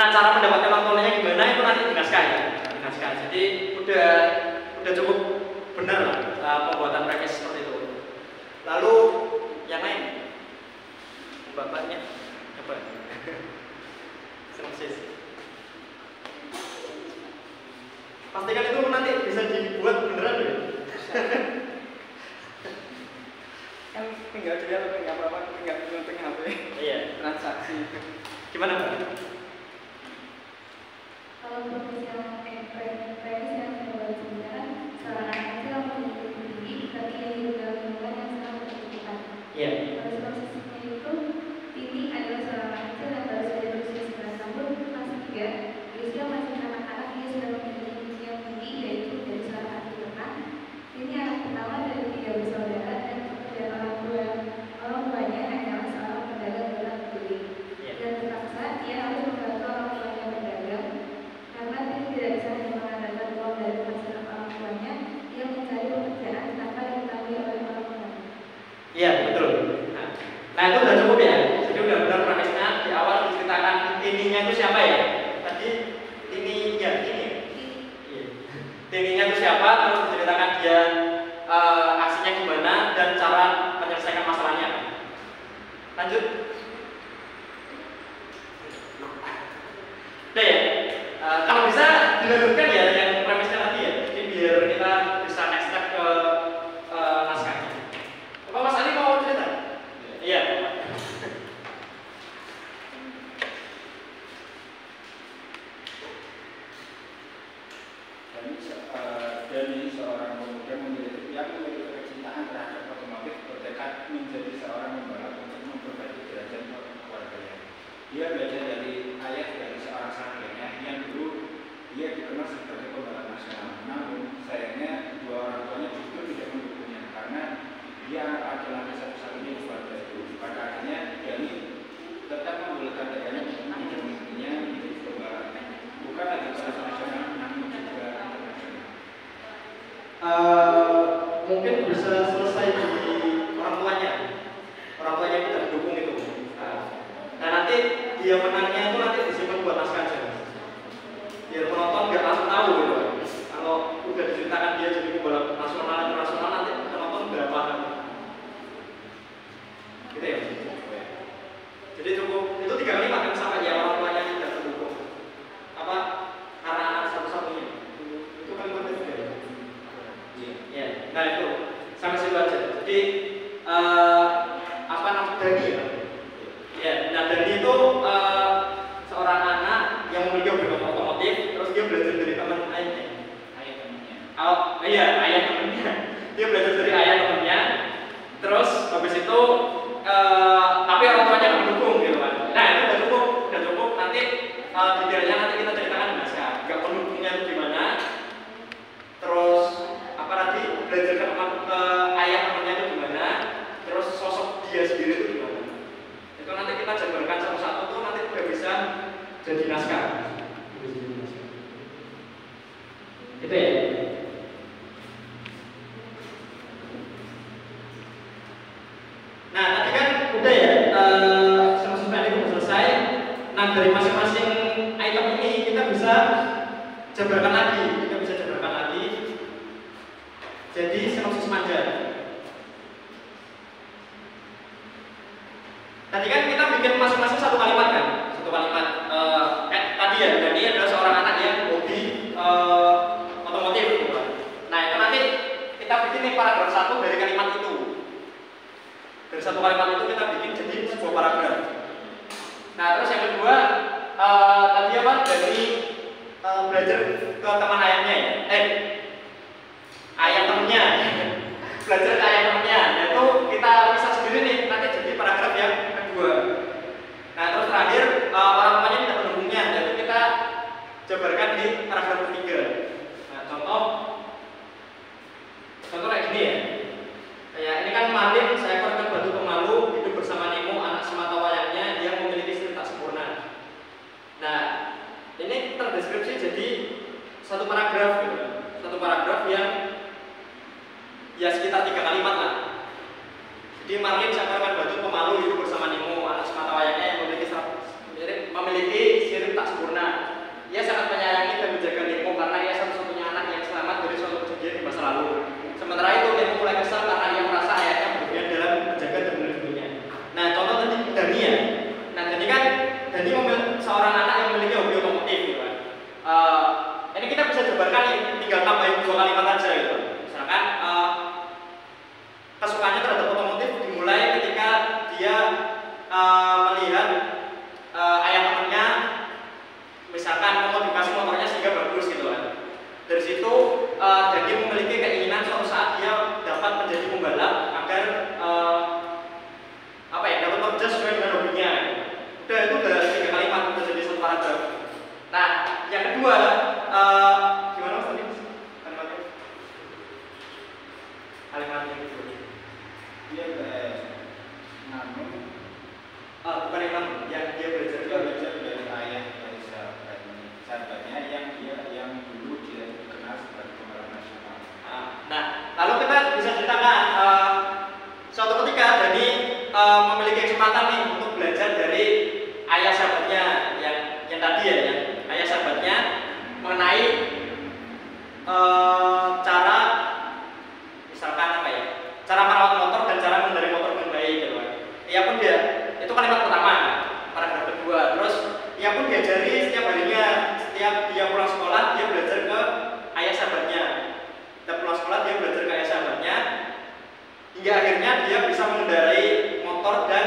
cara mendapatkan uang tunainya gimana itu nanti di naskah ya. Di naskah. Jadi udah cukup benar lah pembuatan premis seperti itu. Lalu yang lain, bapaknya apa? Sinopsis. Pastikan itu nanti bisa dibuat beneran ya. Kan tinggal dia lebih nggak apa-apa, tinggal penting HP. Iya. Transaksi. Gimana Mbak? Kalau profesional premis yang saya buat sebenarnya seorang anak kecil memiliki tinggi, tapi dia juga lingkungan yang sangat berkebutuhan. Iya. Terus prosesnya itu ini adalah seorang anak kecil yang baru saja berusia 9 tahun, masih 3. Di usia masih anak-anak dia sudah memiliki tinggi yang tinggi, yaitu dari seorang anak ternak. Ini anak pertama dari 3 bersaudara dan orang tuanya hanyalah seorang pedagang berat keliling. Dan terpaksa dia harus membantu orang tuanya berdagang karena dia tidak bisa mengandalkan uang dari penghasilan orang tuanya. Dia mencari pekerjaan tanpa diketahui oleh orang tuanya. Iya betul. Nah itu udah cukup ya. Jadi udah benar premisnya di awal diceritakan tininya itu siapa ya? Tadi tini ya tini. Iya. Tininya itu siapa? Terus diceritakan dia aksinya gimana dan cara menyelesaikan masalahnya. Lanjut. Udah ya. Kalau bisa dilanjutkan ya yang premisnya tadi ya. Jadi biar kita bisa next step ke naskahnya. Apa Mas Ali mau cerita? Iya. Dari seorang pemuda yang memiliki kecintaan terhadap otomotif bertekad menjadi seorang pembalap untuk memperbaiki derajat keluarganya. Dia belajar dari ayah dari seorang sarjana yang dulu dia dikenal sebagai pembalap nasional. Namun sayangnya kedua orang tuanya justru tidak mendukungnya karena dia anak laki-laki satu-satunya di keluarga itu. Pada akhirnya Dani tetap membolehkan ayahnya untuk menjadikannya menjadi pembalap. Bukan lagi kelas nasional, namun juga internasional. Mungkin bisa selesai di orang tuanya itu tidak dukung itu. Nah nanti dia menangnya itu nanti disimpan buat naskah aja. Biar penonton nggak langsung tahu gitu. Kalau udah diceritakan dia jadi pembalap nasional internasional nanti penonton nggak paham. Gitu ya. Jadi cukup itu 3 kali makan sampai ya orang tuanya tidak mendukung. Apa? Karena anak satu-satunya. Itu kan penting juga. Ya. Nah itu sampai situ aja. Jadi apa namanya Dani ya? Ya. Nah Dani itu seorang anak yang memiliki hobi otomotif, terus dia belajar dari teman ayahnya. Ayah temannya. Oh iya ayah temannya. Dia belajar dari ayah temannya. Terus habis itu tapi orang tuanya nggak mendukung gitu kan. Nah itu udah cukup. Nanti detailnya nanti kita ceritakan di naskah. Nggak mendukungnya itu gimana. Terus apa tadi belajar ke ayah temannya itu gimana. Terus sosok dia sendiri itu gimana. Itu nanti kita jabarkan satu-satu tuh nanti udah bisa jadi naskah. Itu ya. Nah tadi kan udah ya sinopsis itu selesai. Nah dari masing-masing item ini kita bisa jabarkan lagi. Jadi sinopsis manja. Tadi kan kita bikin masing-masing satu kalimat kan, satu kalimat. Tadi ya, Dani adalah seorang anak yang hobi otomotif. Gitu. Nah itu nanti kita bikin nih paragraf satu dari kalimat itu. Dari satu kalimat itu kita bikin jadi sebuah paragraf. Nah terus yang kedua tadi apa dari belajar ke teman ayamnya ya, ayam temennya, belajar ke ayam temennya. Yaitu kita bisa sendiri nih nanti jadi paragraf yang kedua. Nah terus terakhir orang tuanya tidak mendukungnya, yaitu kita jabarkan di paragraf ketiga. Nah contoh kayak gini ya. Ya ini kan Marlin, seekor ikan batu pemalu hidup bersama Nemo, anak semata wayangnya yang memiliki istri tak sempurna. Nah ini terdeskripsi jadi satu paragraf gitu. Satu paragraf yang ya sekitar 3 kalimat lah. Jadi Marlin, seekor ikan batu pemalu hidup bersama Nemo, anak semata wayangnya yang memiliki istri tak sempurna. Ia sangat menyayangi dan menjaga Nemo karena ia satu-satunya anak yang selamat dari suatu kejadian di masa lalu. Sementara itu Nemo mulai kesal karena ia merasa ayahnya berlebihan dalam menjaga dan melindunginya. Nah contoh tadi Dani ya. Nah Dani kan seorang anak yang memiliki hobi otomotif gitu kan. Ini kita bisa jabarkan nih, tinggal tambahin 2 kalimat aja gitu. Misalkan kesukaannya terhadap otomotif dimulai ketika dia melihat ayah temannya misalkan memodifikasi motornya sehingga bagus gitu kan. Dari situ Dani memiliki keinginan suatu saat dia dapat menjadi pembalap agar dapat bekerja sesuai dengan hobinya. Udah itu udah 3 kalimat udah jadi satu paragraf. Nah yang kedua gimana Mas tadi kalimatnya? Kalimatnya itu Dia namun bukan yang dia belajar dari ayah dari sahabatnya yang dulu dia dikenal sebagai pembalap nasional. Nah, lalu kita bisa ceritakan suatu ketika Dani memiliki kesempatan nih untuk belajar dari ayah sahabatnya yang tadi ya, ayah sahabatnya mengenai cara misalkan cara merawat motor dan cara mengendarai motor dengan baik gitu kan. Ia pun dia itu kalimat pertama, paragraf kedua. Terus ia pun diajari setiap harinya, setiap dia pulang sekolah dia belajar ke ayah sahabatnya. Setiap pulang sekolah dia belajar ke ayah sahabatnya hingga akhirnya dia bisa mengendarai motor dan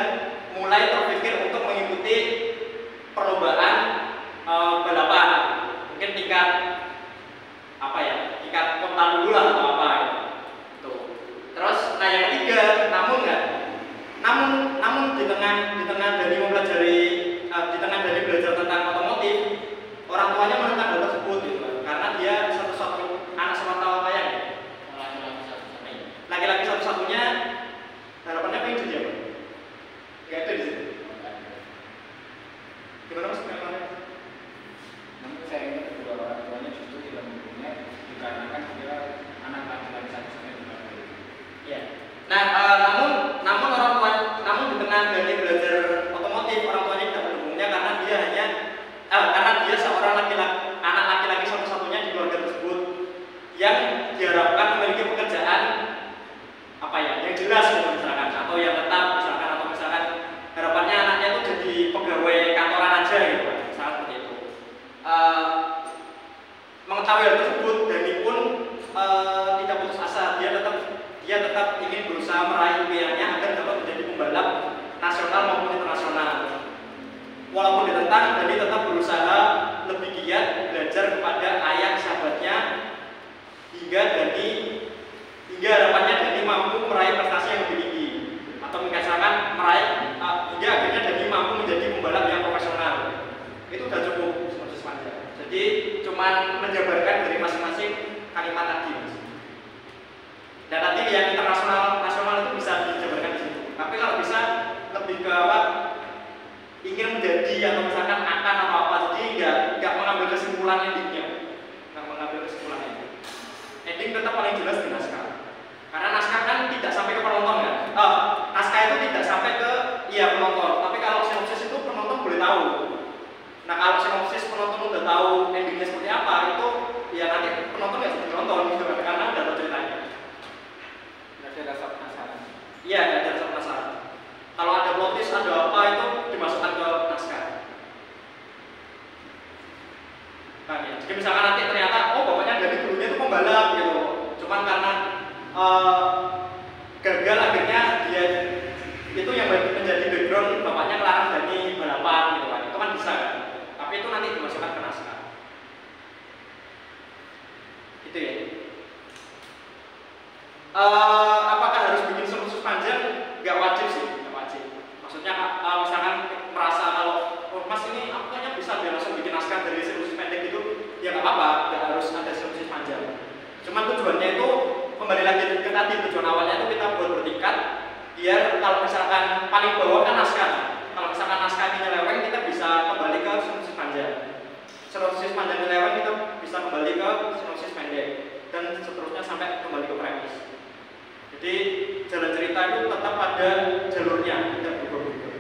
mulai terpikir untuk mengikuti perlombaan balapan. Mungkin tingkat tingkat kota dulu lah atau apa gitu. Terus nah yang ketiga, namun di tengah Dani mempelajari di tengah Dani belajar tentang otomotif, orang tuanya menentang hal tersebut gitu kan. Karena dia satu-satu anak semata wayang ya. Laki-laki satu-satunya, harapannya pengen jadi apa? Gak ada di sini. Gimana Mas? Namun saya ingat kedua orang tuanya justru tidak mendukungnya dikarenakan dia anak laki-laki satu-satunya di keluarga. Ya. Nah, namun di tengah Dani belajar otomotif, orang tuanya tidak mendukungnya karena dia seorang anak laki-laki satu-satunya di keluarga tersebut yang diharapkan memiliki pekerjaan yang jelas gitu misalkan, atau yang tetap misalkan, atau misalkan harapannya anaknya itu jadi pegawai kantoran aja gitu kan, misalkan seperti itu. Mengetahui hal tersebut, Dani pun tidak putus asa. Dia tetap ingin berusaha meraih impiannya agar dapat menjadi pembalap nasional maupun internasional. Walaupun ditentang, Dani tetap berusaha lebih giat belajar kepada ayah sahabatnya hingga harapannya Dani mampu meraih prestasi yang lebih tinggi, atau misalkan hingga akhirnya Dani mampu menjadi pembalap yang profesional. Itu udah cukup semuanya. Jadi cuman menjabarkan dari masing-masing kalimat tadi. Dan nanti yang internasional nasional itu bisa dijabarkan di situ. Tapi kalau bisa lebih ke ingin menjadi atau misalkan akan atau apa, jadi nggak mengambil kesimpulan endingnya, ending tetap paling jelas di naskah. Karena naskah kan tidak sampai ke penonton kan. Naskah itu tidak sampai ke penonton. Tapi kalau sinopsis itu penonton boleh tahu. Nah kalau sinopsis penonton udah tahu endingnya seperti apa, itu ya nanti penonton nggak seperti nonton gitu kan, karena udah tahu ceritanya. Cuman karena gagal akhirnya dia itu yang menjadi background bapaknya ngelarang Dani balapan gitu kan. Itu kan bisa kan. Tapi itu nanti dimasukkan ke naskah. Itu ya. Apakah harus bikin sinopsis panjang? Gak wajib sih, gak wajib. Maksudnya misalkan merasa kalau Mas ini aku kayaknya bisa biar langsung bikin naskah dari sinopsis pendek itu, ya nggak apa-apa, nggak harus ada sinopsis panjang. Cuman tujuannya itu kembali lagi ke tadi, tujuan awalnya itu kita buat bertingkat, biar kalau misalkan paling bawah kan naskah. Kalau misalkan naskah ini nyeleweng, kita bisa kembali ke sinopsis panjang. Sinopsis panjang nyeleweng, kita bisa kembali ke sinopsis pendek, dan seterusnya sampai kembali ke premis. Jadi jalan cerita itu tetap ada jalurnya, tidak berubah-ubah.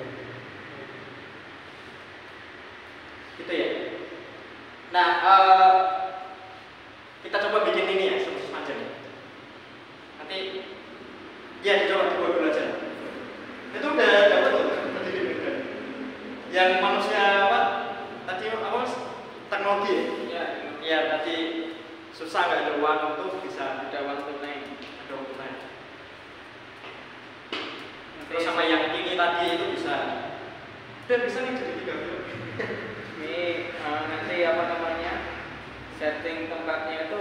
Gitu ya. Nah, kita coba bikin ini ya, sinopsis panjang. Nanti, ya dicoba dulu aja. Itu udah dapat tuh tadi di yang manusia apa? Tadi apa? Teknologi ya? Ya tadi susah nggak ada uang itu bisa ada uang tunai, ada uang tunai. Terus sama yang ini tadi itu bisa. Dan bisa nih jadi 3 film. Ini nanti apa namanya, setting tempatnya itu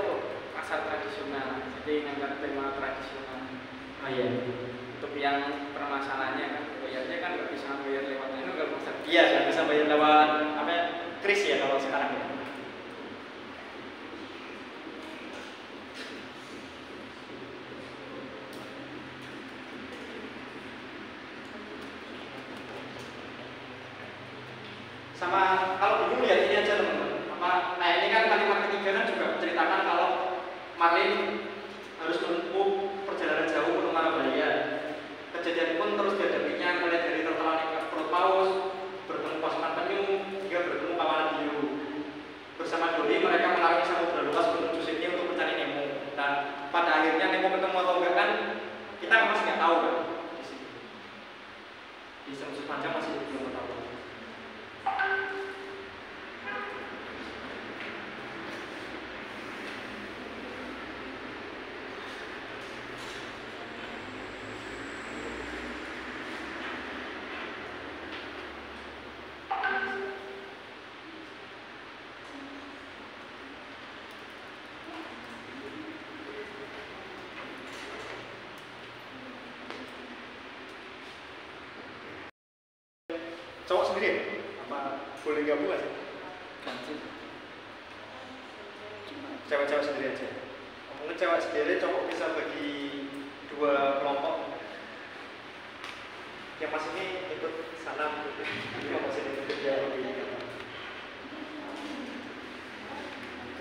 pasar tradisional, jadi ngambil tema tradisional. Oh iya. Untuk yang permasalahannya kan bayarnya kan nggak bisa bayar lewat ini nggak bisa. Iya, nggak bisa bayar lewat apa? Kris ya kalau sekarang ya. Sama kalau dulu lihat ini aja teman-teman. Nah ini kan kalimat ketiga kan juga menceritakan kalau Marlin harus menempuh perjalanan jauh menuju Marabaya. Kejadian pun terus dihadapinya mulai dari tertelan perut paus, bertemu pasukan penyu, hingga bertemu kawanan biru. Bersama Dori mereka menarik samudra luas menuju Sydney untuk mencari Nemo. Dan pada akhirnya Nemo ketemu atau enggak kan kita masih nggak tahu kan di sini. Di sinopsis panjang masih belum tahu. Cowok sendiri apa boleh gabung nggak sih? Cewek-cewek sendiri aja. Mungkin cewek sendiri cowok bisa bagi 2 kelompok. Yang Mas ini ikut sana, yang Mas ini ikut dia lebih.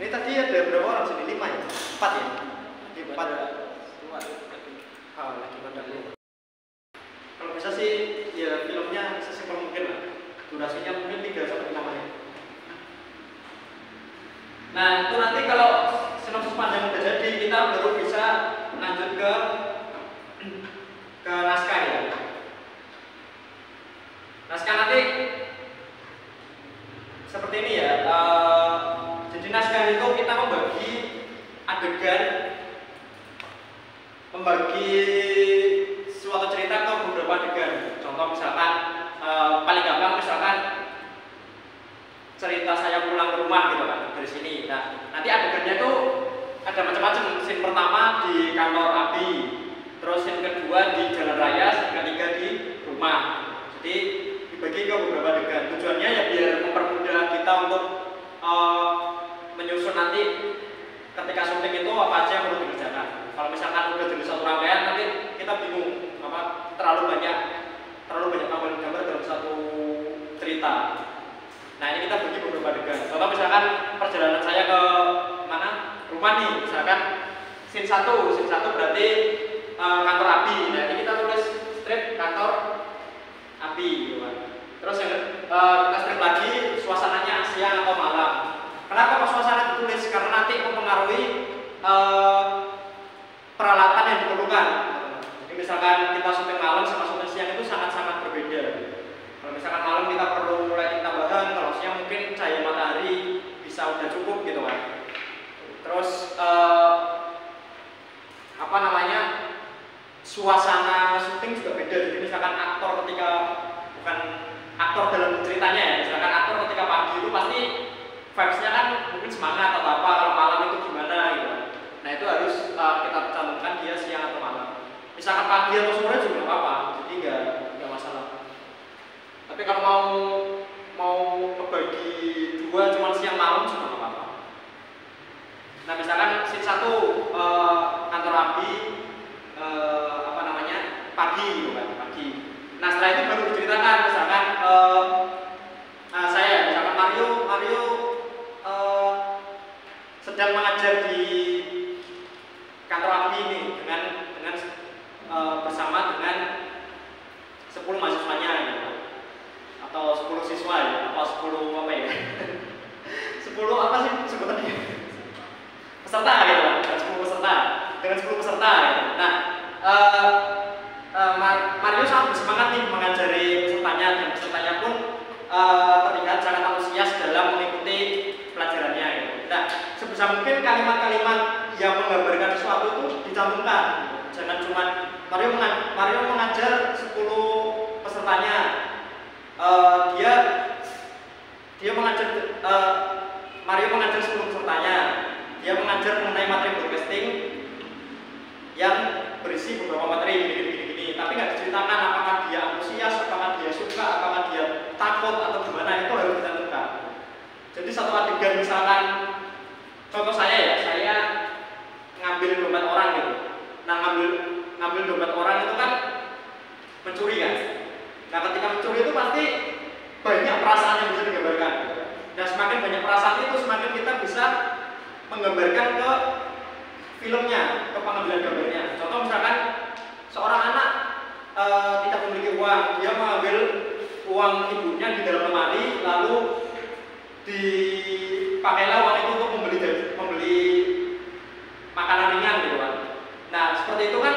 Ini tadi ada berapa orang sini? 5 ya? 4 ya? 4 ya? Lagi pada dulu. Kalau bisa sih ya filmnya sesimpel mungkin lah. Durasinya mungkin 3-5 menit. Nah itu nanti kalau sinopsis panjang udah jadi, kita baru bisa lanjut ke naskah ya. Naskah nanti seperti ini ya. Jadi naskah itu kita membagi adegan, membagi suatu cerita ke beberapa adegan. Contoh misalkan paling gampang misalkan cerita saya pulang ke rumah gitu kan dari sini. Nah nanti adegannya tuh ada macam-macam. Scene pertama di kantor Abi, terus scene kedua di jalan raya, scene ketiga di rumah. Jadi dibagi ke beberapa adegan. Tujuannya ya biar mempermudah kita untuk menyusun nanti ketika syuting itu apa aja yang perlu dikerjakan. Kalau misalkan udah jadi satu rangkaian nanti kita bingung apa terlalu banyak gambar dalam satu cerita. Nah ini kita bagi beberapa adegan. Contoh misalkan perjalanan saya ke mana? Rumah nih. Misalkan scene 1 berarti kantor Abi. Nah ini kita tulis strip kantor Abi gitu kan. Terus yang kita strip lagi suasananya siang atau malam. Kenapa kok suasana ditulis? Karena nanti mempengaruhi peralatan yang diperlukan. Jadi misalkan kita syuting malam sama syuting siang itu sangat-sangat berbeda. Kalau misalkan malam kita perlu lighting tambahan, kalau siang mungkin cahaya matahari bisa udah cukup gitu kan. Terus apa namanya, suasana syuting juga beda. Jadi misalkan aktor ketika, bukan aktor dalam ceritanya ya, misalkan aktor ketika pagi itu pasti vibes-nya kan mungkin semangat atau apa, kalau malam itu gimana gitu. Nah itu harus kita cantumkan dia siang atau malam. Misalkan pagi atau sore juga nggak apa-apa, jadi nggak masalah. Tapi kalau mau kebagi dua cuma siang malam juga nggak apa-apa. Nah misalkan scene 1 kantor Abi apa namanya pagi gitu kan, pagi. Nah setelah itu baru diceritakan misalkan saya misalkan Mario sedang mengajar di kantor Abi ini dengan bersama dengan 10 mahasiswanya gitu. Atau 10 siswa ya, atau 10 apa ya 10 apa sih sebutannya, peserta gitu kan, 10 peserta dengan 10 peserta gitu. Nah Mario sangat bersemangat nih mengajari pesertanya, dan pesertanya pun terlihat sangat antusias dalam mengikuti pelajarannya gitu. Nah sebisa mungkin kalimat-kalimat yang menggambarkan sesuatu itu dicantumkan gitu. Jangan cuma Mario mengajar 10 pesertanya, dia mengajar Mario mengajar 10 pesertanya, dia mengajar mengenai materi broadcasting yang berisi beberapa materi gini, tapi nggak diceritakan apakah dia antusias, apakah dia suka, apakah dia takut atau gimana, itu harus dicantumkan. Jadi satu adegan misalkan, contoh saya ya, saya ngambil dompet orang gitu. Nah ngambil dompet orang itu kan mencuri kan. Nah ketika mencuri itu pasti banyak perasaan yang bisa digambarkan. Dan semakin banyak perasaan itu semakin kita bisa menggambarkan ke filmnya, ke pengambilan gambarnya. Contoh misalkan seorang anak tidak memiliki uang, dia mengambil uang ibunya di dalam lemari, lalu dipakailah uang itu untuk membeli makanan ringan gitu kan. Nah seperti itu kan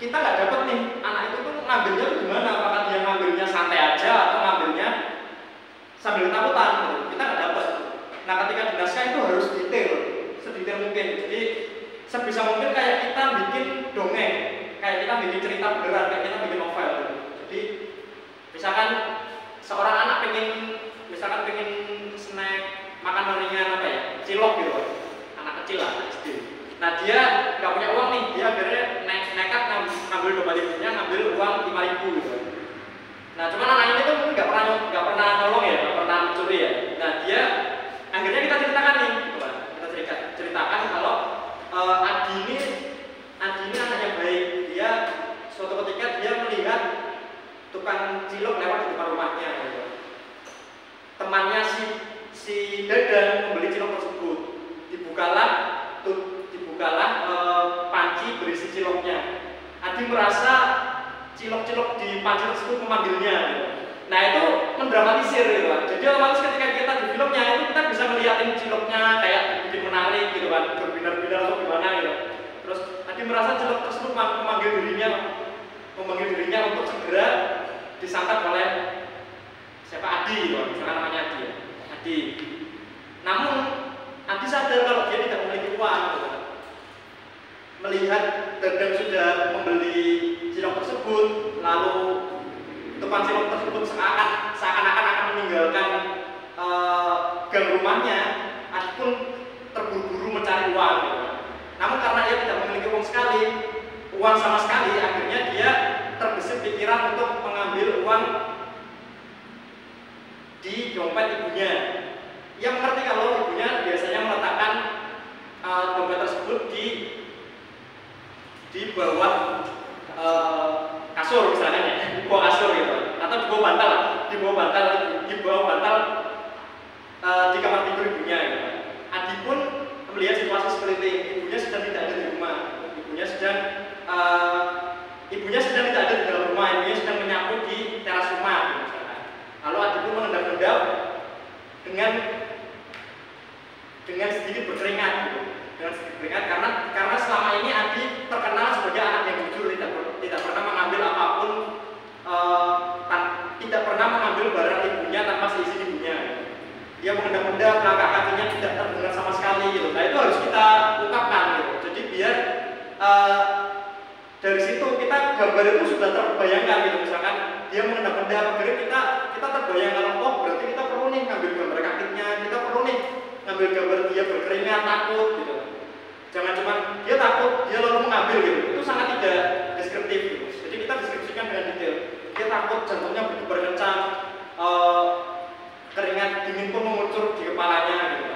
kita nggak dapat nih anak itu tuh ngambilnya gimana, apakah dia ngambilnya santai aja atau ngambilnya sambil ketakutan gitu. Kita nggak dapat. Nah ketika di naskah itu harus detail, sedetail mungkin. Jadi sebisa mungkin kayak kita bikin dongeng, kayak kita bikin cerita beneran, kayak kita bikin novel gitu. Jadi misalkan seorang anak pengen snack makanan ringan apa ya, cilok gitu, anak kecil lah, SD. Nah dia nggak punya uang nih, dia akhirnya nekat ngambil dompet ibunya, ngambil uang 5.000 gitu. Nah cuman anak ini tuh mungkin nggak pernah nolong ya, nggak pernah mencuri ya. Nah dia akhirnya kita ceritakan nih, kita ceritakan kalau Adi ini anak yang baik. Dia suatu ketika dia melihat tukang cilok lewat di depan rumahnya gitu. Temannya si Dadan membeli cilok tersebut, dibukalah panci berisi ciloknya. Adi merasa cilok-cilok di panci tersebut memanggilnya gitu. Nah itu mendramatisir gitu kan. Jadi otomatis ketika kita di filmnya itu kita bisa melihatin ciloknya kayak bikin menarik gitu kan, berbinar-binar atau gimana gitu. Terus Adi merasa cilok tersebut memanggil dirinya untuk segera disantap oleh siapa, Adi gitu, misalkan namanya Adi ya. Adi. Namun Adi sadar kalau dia tidak memiliki uang gitu. Melihat Dadan sudah membeli cilok tersebut, lalu tukang cilok tersebut seakan-akan akan meninggalkan gang rumahnya, Adi pun terburu-buru mencari uang gitu. Namun karena ia tidak memiliki uang sama sekali, akhirnya dia terbesit pikiran untuk mengambil uang di dompet ibunya. Ia mengerti kalau ibunya biasanya meletakkan dompet tersebut di bawah kasur misalnya ya, di bawah kasur gitu, atau di bawah bantal di kamar tidur ibunya gitu. Adi pun melihat situasi seperti itu, ibunya sedang tidak ada di rumah, ibunya sedang tidak ada di dalam rumah, ibunya sedang menyapu di teras rumah gitu, misalkan. Lalu Adi pun menendang-nendang dengan sedikit berkeringat gitu. Karena selama ini Adi terkenal sebagai anak yang jujur, tidak pernah mengambil apapun, tidak pernah mengambil barang ibunya tanpa seizin ibunya. Dia mengendap-endap, langkah kakinya tidak terdengar sama sekali gitu. Nah itu harus kita ungkapkan gitu. Jadi biar dari situ kita gambar itu sudah terbayangkan gitu, misalkan dia mengendap-endap, jadi kita terbayang kalau oh berarti kita perlu nih ngambil gambar kakinya, kita perlu nih ngambil gambar dia berkeringat takut gitu. Jangan cuma dia takut dia lalu mengambil gitu, itu sangat tidak deskriptif gitu. Jadi kita deskripsikan dengan detail. Dia takut jantungnya berdebar kencang, keringat dingin pun mengucur di kepalanya gitu.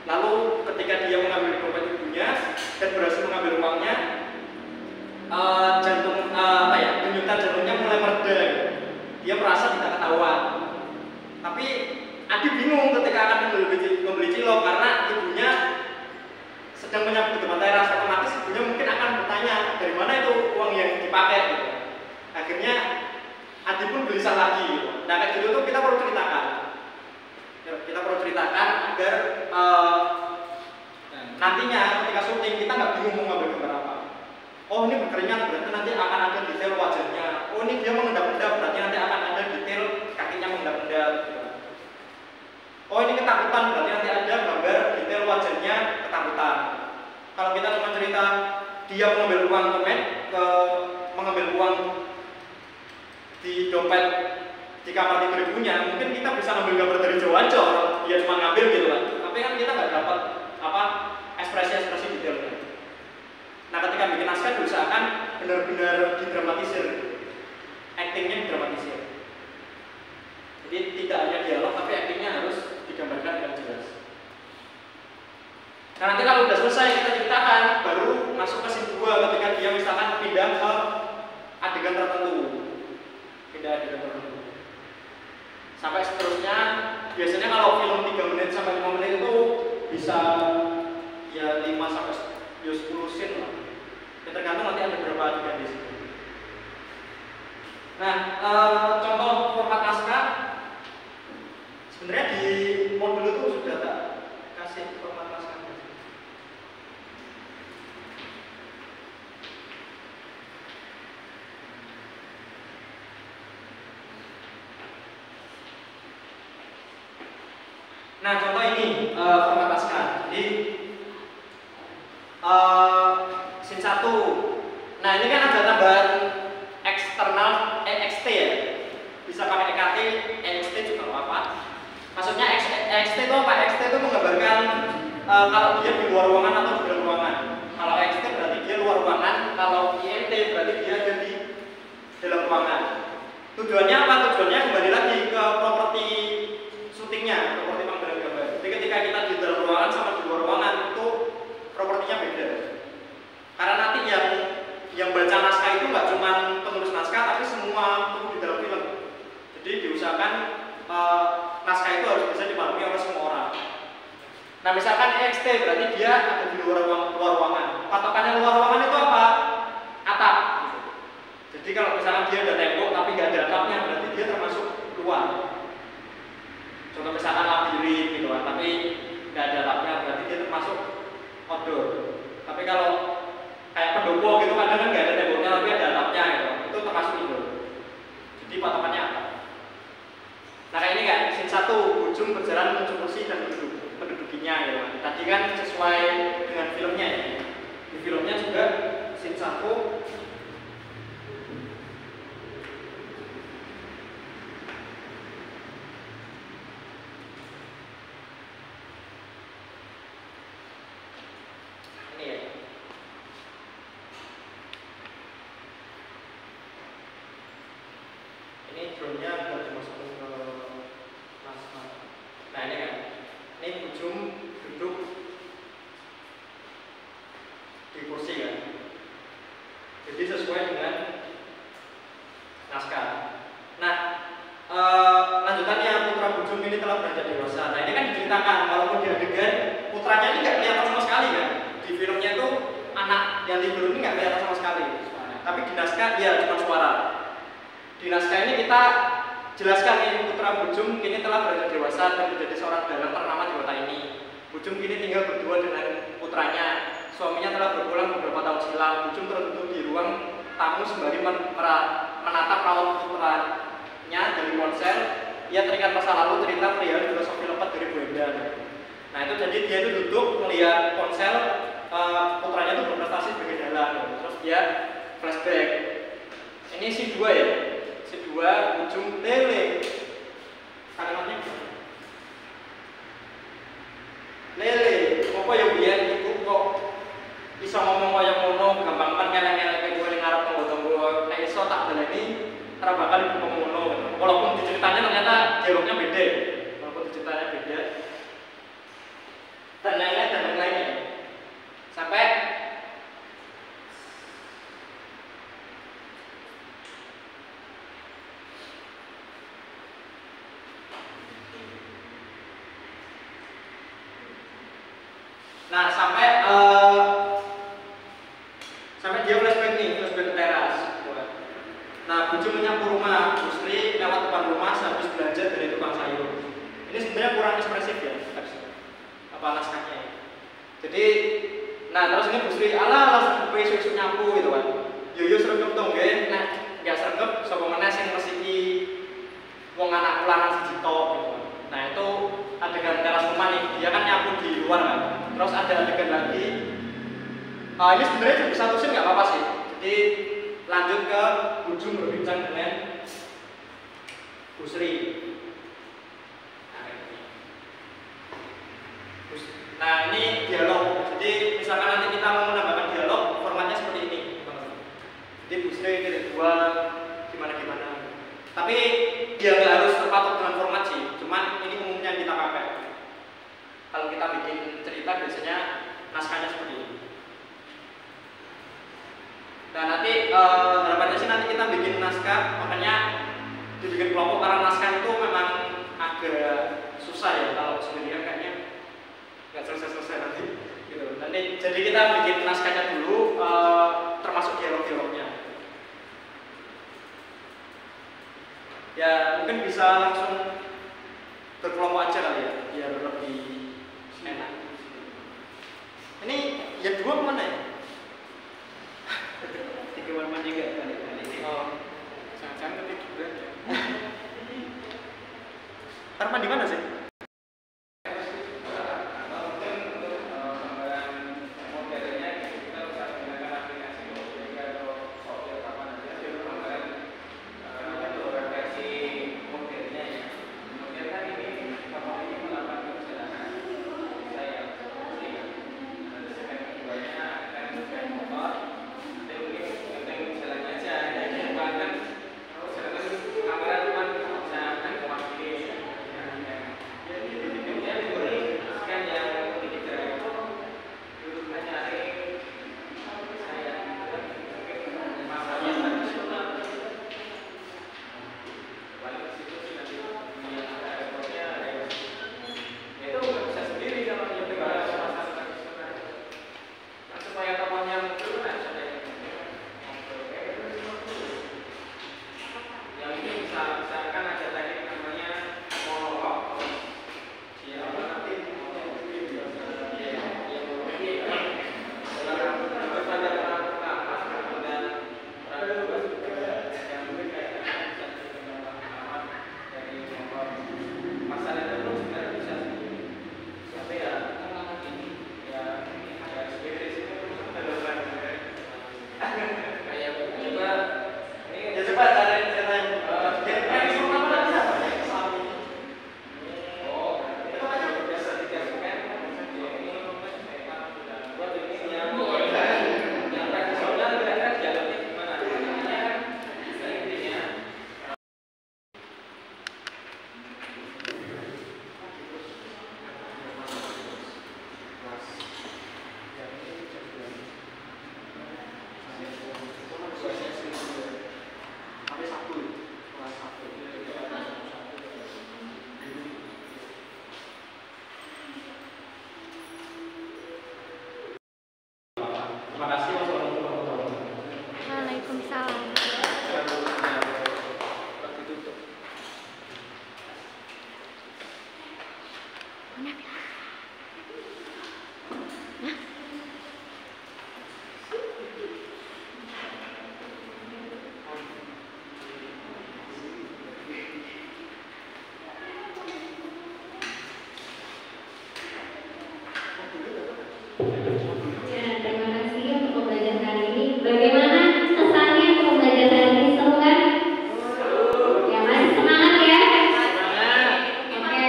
Lalu ketika dia mengambil dompet ibunya dan berhasil mengambil uangnya, denyutan jantungnya mulai mereda gitu. Dia merasa tidak ketahuan. Tapi Adi bingung ketika akan membeli cilok karena ibunya sedang menyambut di depan teras, otomatis ibunya mungkin akan bertanya dari mana itu uang yang dipakai gitu. Akhirnya Adi pun gelisah lagi gitu. Nah kayak gitu tuh kita perlu ceritakan. Kita perlu ceritakan agar nantinya ketika syuting kita nggak bingung mau ngambil gambar apa. Oh ini berkeringat berarti nanti akan ada detail wajahnya. Oh ini dia mengendap-endap berarti nanti akan ada detail kakinya mengendap-endap. Oh ini ketakutan berarti nanti ada gambar detail wajahnya ketakutan. Kalau kita cuma cerita dia mengambil uang mengambil uang di dompet di kamar tidur ibunya, mungkin kita bisa ngambil gambar dari jauh aja kalau dia cuma ngambil gitu kan. Tapi kan kita nggak dapat ekspresi detailnya. Nah ketika bikin naskah diusahakan benar-benar didramatisir, actingnya didramatisir. Jadi tidak hanya dialog tapi actingnya harus digambarkan dengan jelas. Nah nanti kalau udah selesai kita ceritakan, baru masuk ke scene 2 ketika dia misalkan pindah ke adegan tertentu, sampai seterusnya. Biasanya kalau film 3 menit sampai 5 menit itu bisa ya 5 sampai 10 scene lah. Ya, tergantung nanti ada berapa adegan di situ. Nah, contoh format naskah sebenarnya di modul itu sudah tak kasih format naskah. Nah, contoh ini format naskah. Jadi scene 1. Nah, ini kan ada tambahan eksternal EXT ya. Bisa pakai EKT, EXT juga apa. Maksudnya EXT itu apa? EXT itu menggambarkan kalau dia di luar ruangan atau di dalam ruangan. Kalau EXT berarti dia luar ruangan, kalau INT berarti dia ada di dalam ruangan. Tujuannya apa? Tujuannya kembali lagi ke properti syutingnya, properti panggilan gambar. Jadi ketika kita di dalam ruangan sama di luar ruangan itu propertinya beda. Karena nanti yang baca naskah itu nggak cuma penulis naskah, tapi semua kru di dalam film. Jadi diusahakan naskah itu harus bisa dipahami oleh semua orang. Nah misalkan EXT berarti dia ada di luar ruangan. Patokannya luar ruangan itu apa? Atap. Jadi kalau misalkan dia ada tembok tapi nggak ada atapnya, berarti dia termasuk luar. Contoh misalkan labirin gitu kan, tapi nggak ada atapnya, berarti dia termasuk outdoor. Tapi kalau kayak pendopo gitu kadang kan nggak ada temboknya tapi ada atapnya gitu, itu termasuk indoor. Jadi patokannya apa? Nah kayak ini kan, scene 1 ujung berjalan menuju kursi dan mendudukinya gitu kan. Tadi kan sesuai dengan filmnya ya. Di filmnya juga scene 1 drone-nya sudah dimasukin ke naskah. Nah ini kan, ini ujung duduk di kursi kan. Jadi sesuai dengan naskah. Nah, lanjutannya putra bujung ini telah beranjak dewasa. Nah ini kan diceritakan, walaupun di adegan putranya ini nggak kelihatan sama sekali kan. Di filmnya itu anak yang tidur ini nggak kelihatan sama sekali. Tapi di naskah dia cuma suara. Di naskah ini kita jelaskan ini putra Bujung kini telah beranjak dewasa dan menjadi seorang dalang ternama di kota ini. Bujung kini tinggal berdua dengan putranya. Suaminya telah berpulang beberapa tahun silam. Bujung terduduk di ruang tamu sembari menatap raut putranya dari ponsel. Ia teringat masa lalu cerita perihal filosofi lepat dari Bu Enda. Nah itu jadi dia itu duduk melihat ponsel putranya itu berprestasi sebagai dalang, terus dia flashback. Ini si 2 ya, si 2 ujung lele. Kalimatnya lele, apa ya biyen iku kok iso ngomong kaya ngono, gampang ngeleng-eleng kowe ning ngarep tonggo-tonggo. Nek iso tak baleni ora bakal ibu ngono. Walaupun diceritanya ternyata dialognya beda. Walaupun diceritanya beda. Dan lain-lainnya. Sampai sampai dia flashback ke teras. Nah, Buju menyapu rumah, Busri lewat depan rumah habis belanja dari tukang sayur. Ini sebenarnya kurang ekspresif ya, apa naskahnya. Jadi, nah terus ini Busri langsung isu nyapu gitu kan. Yoyo sergep dong nggih, nek enggak sergep sapa meneh sing resiki wong anak lanang siji tok gitu. Nah, itu adegan teras rumah nih, dia kan nyapu di luar kan. Terus ada adegan lagi. Ini sebenarnya bisa satu scene nggak apa-apa sih. Jadi lanjut ke ujung berbincang dengan Busri. Nah, ini dialog. Jadi misalkan nanti kita mau menambahkan dialog, formatnya seperti ini. Jadi Busri ini dua gimana. Tapi dia nggak harus terpatok dengan format sih. Cuman ini umumnya yang kita pakai. Kalau kita bikin cerita biasanya naskahnya seperti ini. Nah, nanti harapannya sih nanti kita bikin naskah, makanya dibikin kelompok karena naskah itu memang agak susah ya kalau sendirian kayaknya nggak selesai nanti gitu. Nanti jadi kita bikin naskahnya dulu, termasuk dialog-dialognya. Ya mungkin bisa langsung berkelompok aja kali ya, biar lebih enak. Ini ya 2 kemana ya? 3 warna juga balik-balik. Oh, jangan-jangan ketiduran ya. Arman di mana sih? Terima kasih. Waalaikumsalam. Ya. Bagaimana kesannya untuk belajar hari ini, seru kan? Ya, masih semangat ya? Oke.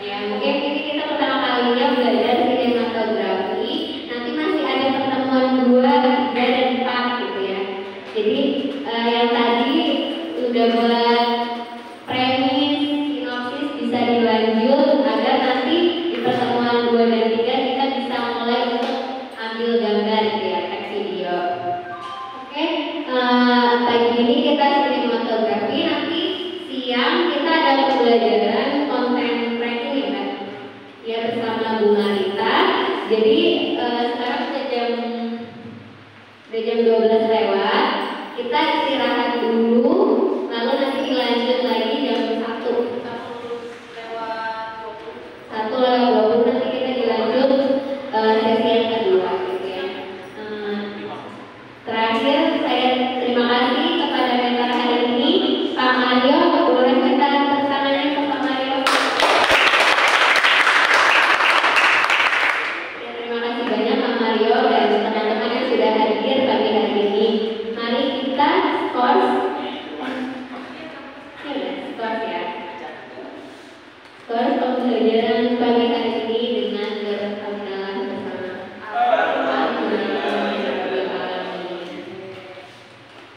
Ya, mungkin ini kita pertama kalinya belajar sinematografi. Nanti masih ada pertemuan 2, 3, dan 4 gitu ya. Jadi yang tadi udah buat premis, sinopsis bisa dilanjut agar nanti di pertemuan 2 dan 3 kita bisa mulai untuk ambil gambar gitu ya, tag video. Oke, pagi ini kita sinematografi, nanti siang kita ada pembelajaran content writing ya kan? Ya bersama Bu Marita. Jadi sekarang udah jam 12 lewat. Kita istirahat dulu, lalu nanti dilanjut lagi jam 1 lewat 20 nanti kita dilanjut sesi yang kedua gitu ya. Terakhir saya terima kasih kepada mentor hari ini, Pak Mario. Boleh kita tangannya ke Pak Mario? Ya, terima kasih banyak Pak Mario dan teman-teman yang sudah hadir pagi hari ini. Mari kita skors. Ya, skors pembelajaran pagi hari ini dengan berkenalan bersama.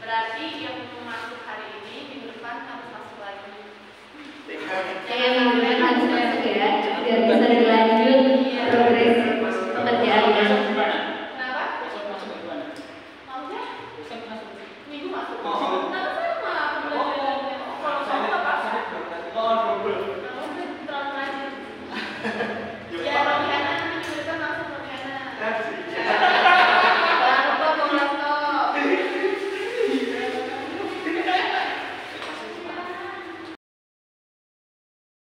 Berarti yang masuk hari ini minggu depan harus masuk lagi. Saya minggu depan harus masuk ya, biar bisa dilanjut progres pekerjaannya. Kenapa? Maunya? Minggu masuk. Kenapa sama pembelajarannya? Kalau kamu nggak paksa. Kamu terlalu rajin. Ya, Romiana minggu depan masuk Romiana.